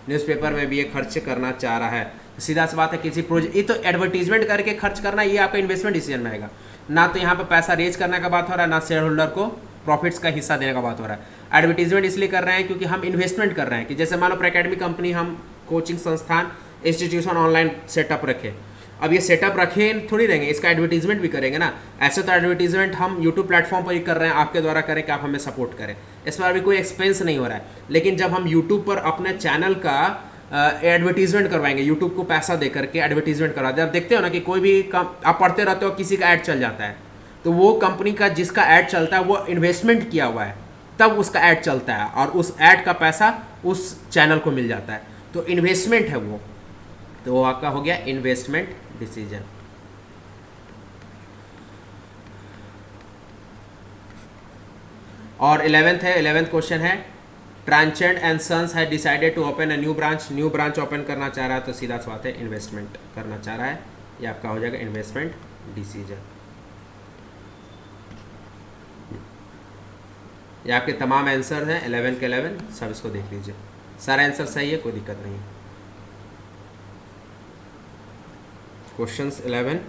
Newspaper में भी ये खर्च करना चाह रहा है। तो सीधा सा बात है, किसी प्रोजेक्ट, ये तो एडवर्टीजमेंट करके खर्च करना, ये आपका इन्वेस्टमेंट डिसीजन में आएगा। ना तो यहाँ पर पैसा रेज करने का बात हो रहा है, ना शेयर होल्डर को प्रॉफिट्स का हिस्सा देने का बात हो रहा है। एडवर्टीजमेंट इसलिए कर रहे हैं क्योंकि हम इन्वेस्टमेंट कर रहे हैं, कि जैसे मान लो प्रीकेडमी कंपनी, हम कोचिंग संस्थान, इंस्टीट्यूशन ऑनलाइन सेटअप रखे। अब ये सेटअप रखे थोड़ी रहेंगे, इसका एडवर्टीजमेंट भी करेंगे ना। ऐसे तो एडवर्टीजमेंट हम यूट्यूब प्लेटफॉर्म पर ही कर रहे हैं, आपके द्वारा करें कि आप हमें सपोर्ट करें, इस पर भी कोई एक्सपेंस नहीं हो रहा है। लेकिन जब हम यूट्यूब पर अपने चैनल का एडवर्टीजमेंट करवाएंगे, यूट्यूब को पैसा दे करके एडवर्टीजमेंट करवाते हैं। आप देखते हो ना कि कोई भी आप पढ़ते रहते हो, किसी का ऐड चल जाता है, तो वो कंपनी का जिसका ऐड चलता है वो इन्वेस्टमेंट किया हुआ है, तब उसका ऐड चलता है और उस ऐड का पैसा उस चैनल को मिल जाता है। तो इन्वेस्टमेंट है वो, तो वो आपका हो गया इन्वेस्टमेंट डिसीजन। और 11th है, 11th क्वेश्चन है, ट्रांचेंड and sons had decided to open a new branch open करना चाह रहा है। तो सीधा सा बात है, इन्वेस्टमेंट करना चाह रहा है, ये आपका हो जाएगा इन्वेस्टमेंट डिसीजन। ये आपके तमाम आंसर हैं 11 के 11, सब इसको देख लीजिए, सारा आंसर सही है, कोई दिक्कत नहीं है। क्वेश्चंस 11,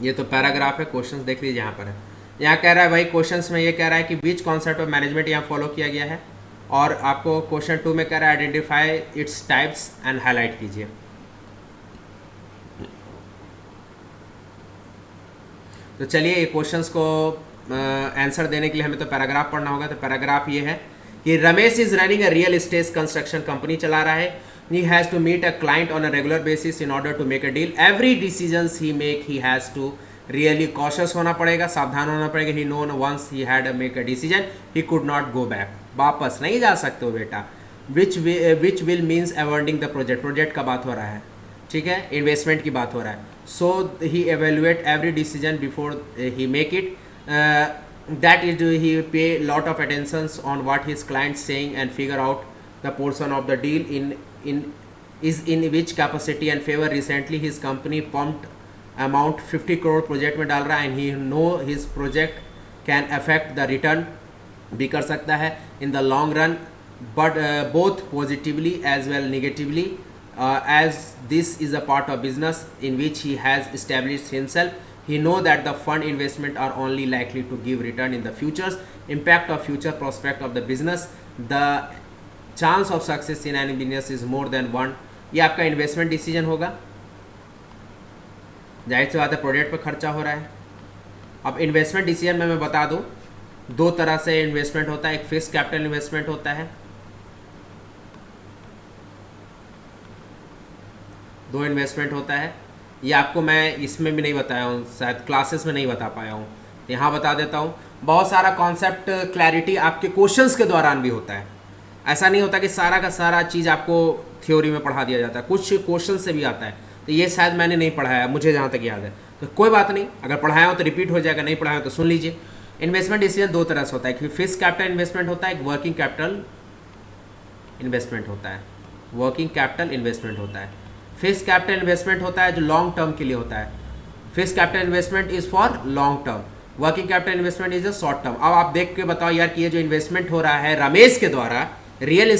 ये तो पैराग्राफ है, क्वेश्चंस देख लीजिए। यहाँ पर है, यहाँ कह रहा है भाई, क्वेश्चंस में ये कह रहा है कि विच कॉन्सेप्ट ऑफ मैनेजमेंट यहाँ फॉलो किया गया है। और आपको क्वेश्चन 2 में कह रहा है identify its types and highlight कीजिए। तो चलिए, ये क्वेश्चंस को आंसर देने के लिए हमें तो पैराग्राफ पढ़ना होगा। तो पैराग्राफ ये है कि Ramesh is running a real estate construction company चला रहा है। He has to meet a client on a regular basis in order to make a deal. Every decisions he make he has to really cautious होना पड़ेगा, सावधान होना पड़ेगा। He known once he had make a decision he could not go back, वापस नहीं जा सकते हो बेटा। Which will means avoiding the project का बात हो रहा है, ठीक है, इन्वेस्टमेंट की बात हो रहा है। So he evaluate every decision before he make it, that is he pay lot of attentions on what his client saying and figure out the portion of the deal in which capacity and favor. Recently his company pumped amount 50 crore project में डाल रहा है and he know his project can affect the return भी कर सकता है in the long run, but both positively as well negatively, as this is a part of business in which he has established himself. He know that the fund investment are only likely to give return in the futures. Impact of future prospect of the business. The chance of success in any business is more than one. ये आपका investment decision होगा। जाहिर सी बात है project पे खर्चा हो रहा है। अब इन्वेस्टमेंट डिसीजन में मैं बता दूं, दो तरह से इन्वेस्टमेंट होता है, एक फिक्स कैपिटल इन्वेस्टमेंट होता है, दो इन्वेस्टमेंट होता है। ये आपको मैं इसमें भी नहीं बताया हूँ, शायद क्लासेस में नहीं बता पाया हूँ, यहाँ बता देता हूँ। बहुत सारा कॉन्सेप्ट क्लैरिटी आपके क्वेश्चंस के दौरान भी होता है। ऐसा नहीं होता कि सारा का सारा चीज़ आपको थ्योरी में पढ़ा दिया जाता है, कुछ क्वेश्चन से भी आता है। तो ये शायद मैंने नहीं पढ़ाया, मुझे जहाँ तक याद है, तो कोई बात नहीं, अगर पढ़ाया हो तो रिपीट हो जाएगा, नहीं पढ़ाया हो तो सुन लीजिए। इन्वेस्टमेंट डिसीजन दो तरह से होता है, एक फिक्स कैपिटल इन्वेस्टमेंट होता है, एक वर्किंग कैपिटल इन्वेस्टमेंट होता है। वर्किंग कैपिटल इन्वेस्टमेंट होता है। फिक्स कैपिटल इन्वेस्टमेंट होता है जो लॉन्ग टर्म के लिए होता है। Fix capital investment is for long term, working capital investment is a short term. अब आप देख के बताओ यार कि ये जो इन्वेस्टमेंट हो रहा है रमेश के द्वारा रियल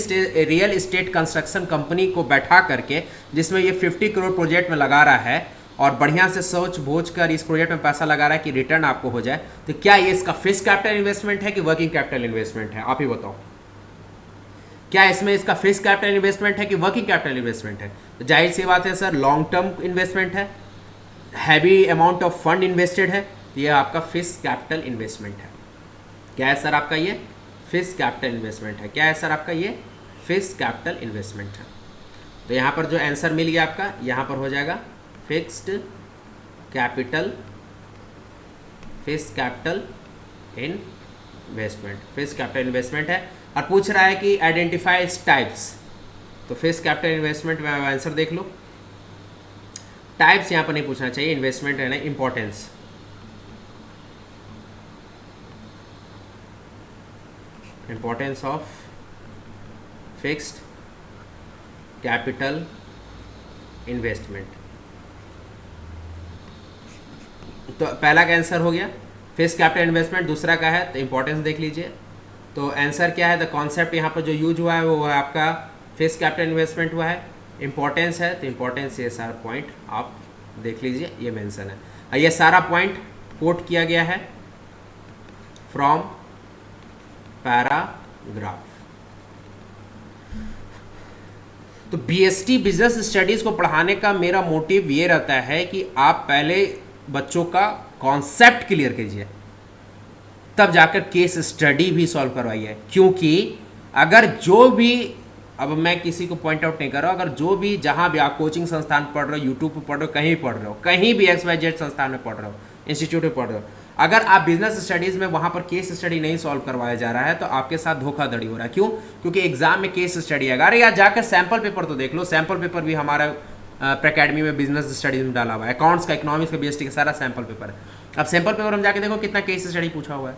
इस्टेट कंस्ट्रक्शन कंपनी को बैठा करके, जिसमें ये 50 करोड़ प्रोजेक्ट में लगा रहा है और बढ़िया से सोच बोझ कर इस प्रोजेक्ट में पैसा लगा रहा है कि रिटर्न आपको हो जाए, तो क्या ये इसका फिक्स कैपिटल इन्वेस्टमेंट है कि वर्किंग कैपिटल इन्वेस्टमेंट है? आप ही बताओ, क्या इसमें इसका फिक्स कैपिटल इन्वेस्टमेंट है कि वर्किंग कैपिटल इन्वेस्टमेंट है? तो जाहिर सी बात है सर, लॉन्ग टर्म इन्वेस्टमेंट है, heavy amount of fund invested है, ये आपका फिक्स कैपिटल इन्वेस्टमेंट है। क्या है सर आपका ये? फिक्स कैपिटल इन्वेस्टमेंट है। क्या है सर आपका ये? फिक्स कैपिटल इन्वेस्टमेंट है। तो यहाँ पर जो आंसर मिल गया आपका, यहाँ पर हो जाएगा fixed capital, fix capital investment, fix capital investment है। और पूछ रहा है कि आइडेंटिफाई टाइप्स, तो फिक्स कैपिटल इन्वेस्टमेंट में आंसर देख लो। टाइप्स यहाँ पर नहीं पूछना चाहिए, इन्वेस्टमेंट है ना, importance, importance of fixed capital investment. तो पहला का आंसर हो गया फिक्स्ड कैपिटल इन्वेस्टमेंट, दूसरा का है तो इंपॉर्टेंस देख लीजिए। तो आंसर क्या है? द कॉन्सेप्ट यहाँ पर जो यूज हुआ है वो है आपका फिक्स्ड कैपिटल इन्वेस्टमेंट हुआ है। इंपॉर्टेंस है तो इंपॉर्टेंस, ये सारा पॉइंट आप देख लीजिए, ये मेंशन है। और ये सारा पॉइंट कोट किया गया है फ्रॉम पैराग्राफ। तो बीएसटी बिजनेस स्टडीज को पढ़ाने का मेरा मोटिव ये रहता है कि आप पहले बच्चों का कॉन्सेप्ट क्लियर कीजिए, तब जाकर केस स्टडी भी सॉल्व करवाइए। क्योंकि अगर जो भी, अब मैं किसी को पॉइंट आउट नहीं कर रहा हूँ, अगर जो भी जहाँ भी आप कोचिंग संस्थान पढ़ रहे हो, यूट्यूब पर पढ़ रहे हो, कहीं पढ़ रहे हो, कहीं भी XYZ संस्थान में पढ़ रहे हो, इंस्टीट्यूट में पढ़ रहे हो, अगर आप बिजनेस स्टडीज़ में वहाँ पर केस स्टडी नहीं सॉल्व करवाया जा रहा है तो आपके साथ धोखाधड़ी हो रहा है। क्यों? क्योंकि एग्जाम में केस स्टडी है। अरे यार जाकर सैम्पल पेपर तो देख लो, सैम्पल पेपर भी हमारा अकेडमी में बिजनेस स्टडीज में डाला हुआ है, अकाउंट्स का, इकोनॉमिक्स का, BST का सारा सैम्पल पेपर है। अब सैम्पल पेपर हम जाके देखो कितना केस स्टडी पूछा हुआ है,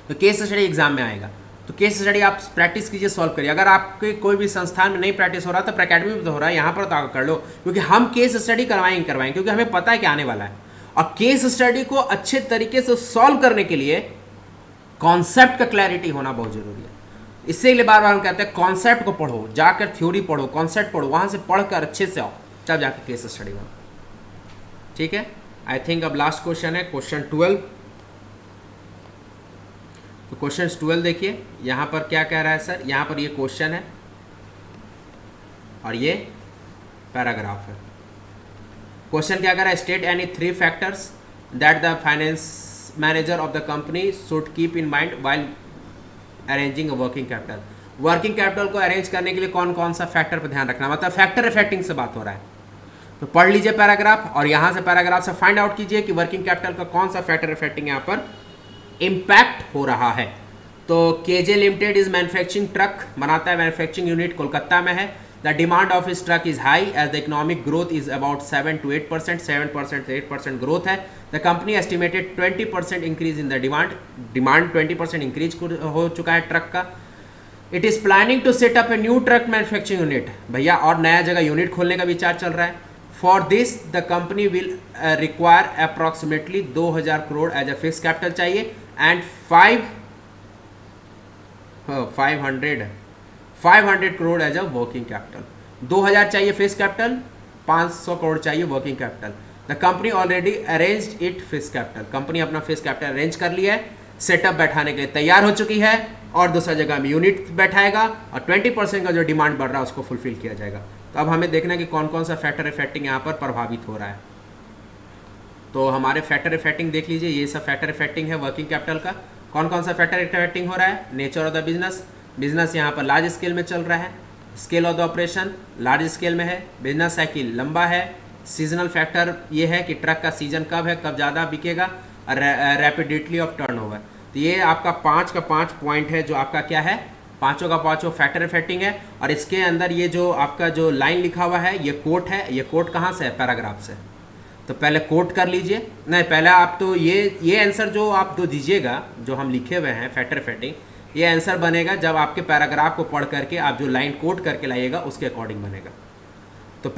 तो केस स्टडी एग्जाम में आएगा। तो केस स्टडी आप प्रैक्टिस कीजिए, सॉल्व करिए। अगर आपके कोई भी संस्थान में नहीं प्रैक्टिस हो रहा तो अकेडमी में तो हो रहा है, यहाँ पर तो कर लो, क्योंकि हम केस स्टडी करवाएंगे, क्योंकि हमें पता है कि आने वाला है। और केस स्टडी को अच्छे तरीके से सॉल्व करने के लिए कॉन्सेप्ट का क्लैरिटी होना बहुत जरूरी है। इसीलिए बार बार हम कहते हैं कॉन्सेप्ट को पढ़ो, जाकर थ्योरी पढ़ो, कॉन्सेप्ट पढ़ो, वहाँ से पढ़कर अच्छे से आओ, तब जाकर केस स्टडी बनो। ठीक है, आई थिंक अब लास्ट क्वेश्चन है क्वेश्चन 12। तो क्वेश्चन 12 देखिए, यहाँ पर क्या कह रहा है सर, यहाँ पर ये क्वेश्चन है और ये पैराग्राफ है। क्वेश्चन क्या कह रहा है? State any 3 factors that the finance manager of the company should keep in mind while arranging a working capital. Working capital को अरेंज करने के लिए कौन कौन सा फैक्टर पर ध्यान रखना, मतलब फैक्टर इफेक्टिंग से बात हो रहा है। तो पढ़ लीजिए पैराग्राफ और यहाँ से पैराग्राफ से फाइंड आउट कीजिए कि वर्किंग कैपिटल का कौन सा फैक्टर इफेक्टिंग यहाँ पर इम्पैक्ट हो रहा है। तो KJ limited is manufacturing truck बनाता है, मैन्युफैक्चरिंग यूनिट कोलकाता में है। द डिमांड ऑफ इस truck is high as the economic growth is about 7 to 8%, 7% से 8% ग्रोथ है। The company estimated 20% increase in the demand 20% increase हो चुका है ट्रक का। It is planning to set up a new truck manufacturing unit, भैया और नया जगह यूनिट खोलने का विचार चल रहा है। For this the company will require approximately 2000 crore as a fix capital चाहिए and 500 crore as a working capital. 2000 चाहिए फिक्स कैपिटल, 500 करोड़ चाहिए working capital. The company already arranged it fix capital, company अपना फिक्स कैपिटल अरेंज कर लिया है, setup बैठाने के लिए तैयार हो चुकी है और दूसरा जगह में यूनिट बैठाएगा और 20% का जो डिमांड बढ़ रहा है उसको फुलफिल किया जाएगा। तो अब हमें देखना है कि कौन कौन सा फैक्टर इफेक्टिंग यहाँ पर प्रभावित हो रहा है। तो हमारे फैक्टर इफेक्टिंग देख लीजिए, ये सब फैक्टर इफेक्टिंग है वर्किंग कैपिटल का। कौन कौन सा फैक्टर इफेक्टिंग हो रहा है? Nature of the business, business यहाँ पर लार्ज स्केल में चल रहा है, scale of the operation large scale में है, बिजनेस साइकिल लंबा है, सीजनल फैक्टर ये है कि ट्रक का सीजन कब है, कब ज़्यादा बिकेगा, रैपिडिटी ऑफ टर्नओवर। तो ये आपका 5 का 5 पॉइंट है जो आपका क्या है, पाँचों का पाँचों फैक्टर इफेक्टिंग है। और इसके अंदर ये जो आपका जो लाइन लिखा हुआ है ये कोट है, ये कोट कहाँ से है? पैराग्राफ से। तो पहले कोट कर लीजिए, नहीं पहले आप तो ये आंसर जो आप दो दीजिएगा, जो हम लिखे हुए हैं फैक्टर इफेक्टिंग, ये आंसर बनेगा जब आपके पैराग्राफ को पढ़ करके आप जो लाइन कोट करके लाइएगा उसके अकॉर्डिंग बनेगा। तो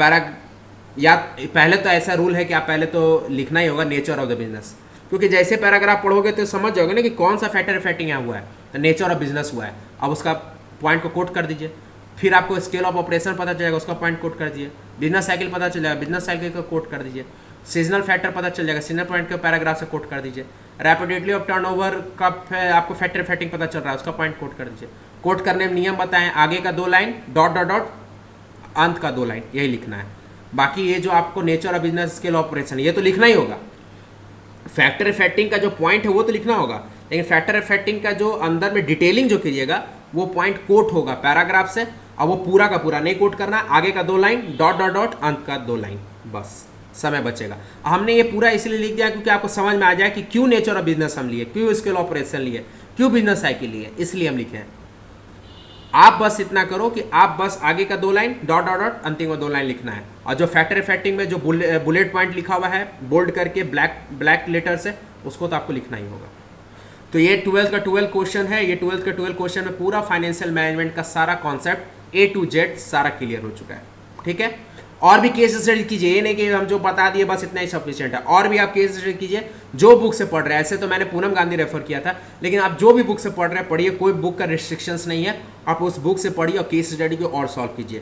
या पहले तो ऐसा रूल है कि आप पहले तो लिखना ही होगा नेचर ऑफ द बिजनेस, क्योंकि जैसे पैराग्राफ पढ़ोगे तो समझ जाओगे ना कि कौन सा फैक्टर इफेक्टिंग यहाँ हुआ है। तो नेचर ऑफ बिजनेस हुआ है, अब उसका पॉइंट को कोट कर दीजिए। फिर आपको स्केल ऑफ ऑपरेशन पता चलेगा, उसका पॉइंट कोट कर दीजिए। बिजनेस साइकिल पता चल जाएगा, बिजनेस साइकिल को कोट कर दीजिए। सीजनल फैक्टर पता चल जाएगा, सीजनल पॉइंट के पैराग्राफ से कोट कर दीजिए। रैपिडिटी ऑफ टर्नओवर का आपको फैक्टर इफेक्टिंग पता चल रहा है, उसका पॉइंट कोट कर दीजिए। कोट करने में नियम बताएं, आगे का 2 लाइन डॉट डॉट डॉट, अंत का 2 लाइन, यही लिखना है। बाकी ये जो आपको nature of business, scale operation, ये तो लिखना ही होगा। फैक्टर इफेक्टिंग का जो पॉइंट है वो तो लिखना होगा, लेकिन फैक्टर इफेक्टिंग का जो अंदर में डिटेलिंग जो कीजिएगा वो पॉइंट कोट होगा पैराग्राफ से, और वो पूरा का पूरा नहीं कोट करना, आगे का 2 लाइन डॉट डॉट डॉट, अंत का 2 लाइन, बस समय बचेगा। हमने ये पूरा इसलिए लिख दिया क्योंकि आपको समझ में आ जाए कि क्यों नेचर ऑफ बिजनेस हम लिए, क्यों स्केल ऑपरेशन लिए, क्यों बिजनेस साइकिल लिए, इसलिए हम लिखे हैं। आप बस इतना करो कि आप बस आगे का 2 लाइन डॉट डॉट डॉट, अंतिम में 2 लाइन लिखना है। और जो फैक्टर इफेक्टिंग में जो बुलेट पॉइंट लिखा हुआ है बोल्ड करके ब्लैक लेटर से, उसको तो आपको लिखना ही होगा। तो ये 12th का 12 क्वेश्चन है। ये 12th का 12 क्वेश्चन में पूरा फाइनेंशियल मैनेजमेंट का सारा कॉन्सेप्ट A to Z सारा क्लियर हो चुका है, ठीक है। और भी केस स्टडी कीजिए, ये नहीं कि हम जो बता दिए बस इतना ही सफिशिएंट है, और भी आप केस स्टडी कीजिए जो बुक से पढ़ रहे हैं। ऐसे तो मैंने पूनम गांधी रेफर किया था, लेकिन आप जो भी बुक से पढ़ रहे हैं पढ़िए, कोई बुक का रिस्ट्रिक्शंस नहीं है। आप उस बुक से पढ़िए और केस स्टडी को और सॉल्व कीजिए।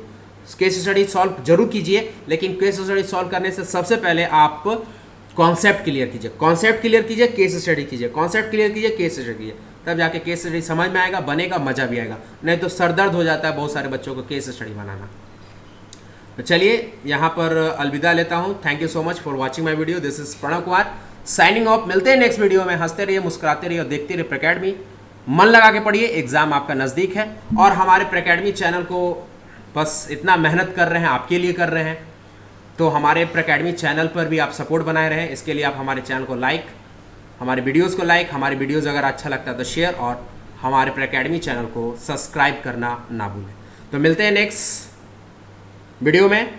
केस स्टडी सॉल्व जरूर कीजिए, लेकिन केस स्टडी सॉल्व करने से सबसे पहले आप कॉन्सेप्ट क्लियर कीजिए, कॉन्सेप्ट क्लियर कीजिए, केस स्टडी कीजिए, कॉन्सेप्ट क्लियर कीजिए, केस स्टडी कीजिए, तब जाके केस स्टडी समझ में आएगा, बनेगा, मजा भी आएगा। नहीं तो सरदर्द हो जाता है बहुत सारे बच्चों को केस स्टडी बनाना। तो चलिए यहाँ पर अलविदा लेता हूँ। Thank you so much for watching my video. This is Pranav Kumar signing off. मिलते हैं नेक्स्ट वीडियो में। हंसते रहिए, मुस्कुराते रहिए और देखते रहिए प्रेकेडमी। मन लगा के पढ़िए, एग्जाम आपका नज़दीक है। और हमारे प्रेकेडमी चैनल को बस इतना मेहनत कर रहे हैं, आपके लिए कर रहे हैं, तो हमारे प्रेकेडमी चैनल पर भी आप सपोर्ट बनाए रहें। इसके लिए आप हमारे चैनल को लाइक, हमारे वीडियोस को लाइक, हमारे वीडियोस अगर अच्छा लगता है तो शेयर, और हमारे प्रेकेडमी चैनल को सब्सक्राइब करना ना भूलें। तो मिलते हैं नेक्स्ट वीडियो में।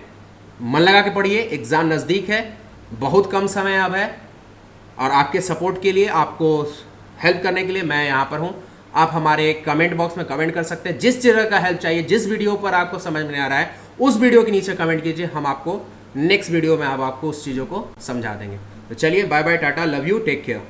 मन लगा के पढ़िए, एग्ज़ाम नज़दीक है, बहुत कम समय अब है, और आपके सपोर्ट के लिए, आपको हेल्प करने के लिए मैं यहाँ पर हूँ। आप हमारे कमेंट बॉक्स में कमेंट कर सकते हैं, जिस तरह का हेल्प चाहिए, जिस वीडियो पर आपको समझ में नहीं आ रहा है उस वीडियो के नीचे कमेंट कीजिए। हम आपको नेक्स्ट वीडियो में अब आपको उस चीज़ों को समझा देंगे। तो चलिए, bye bye, tata, love you, take care.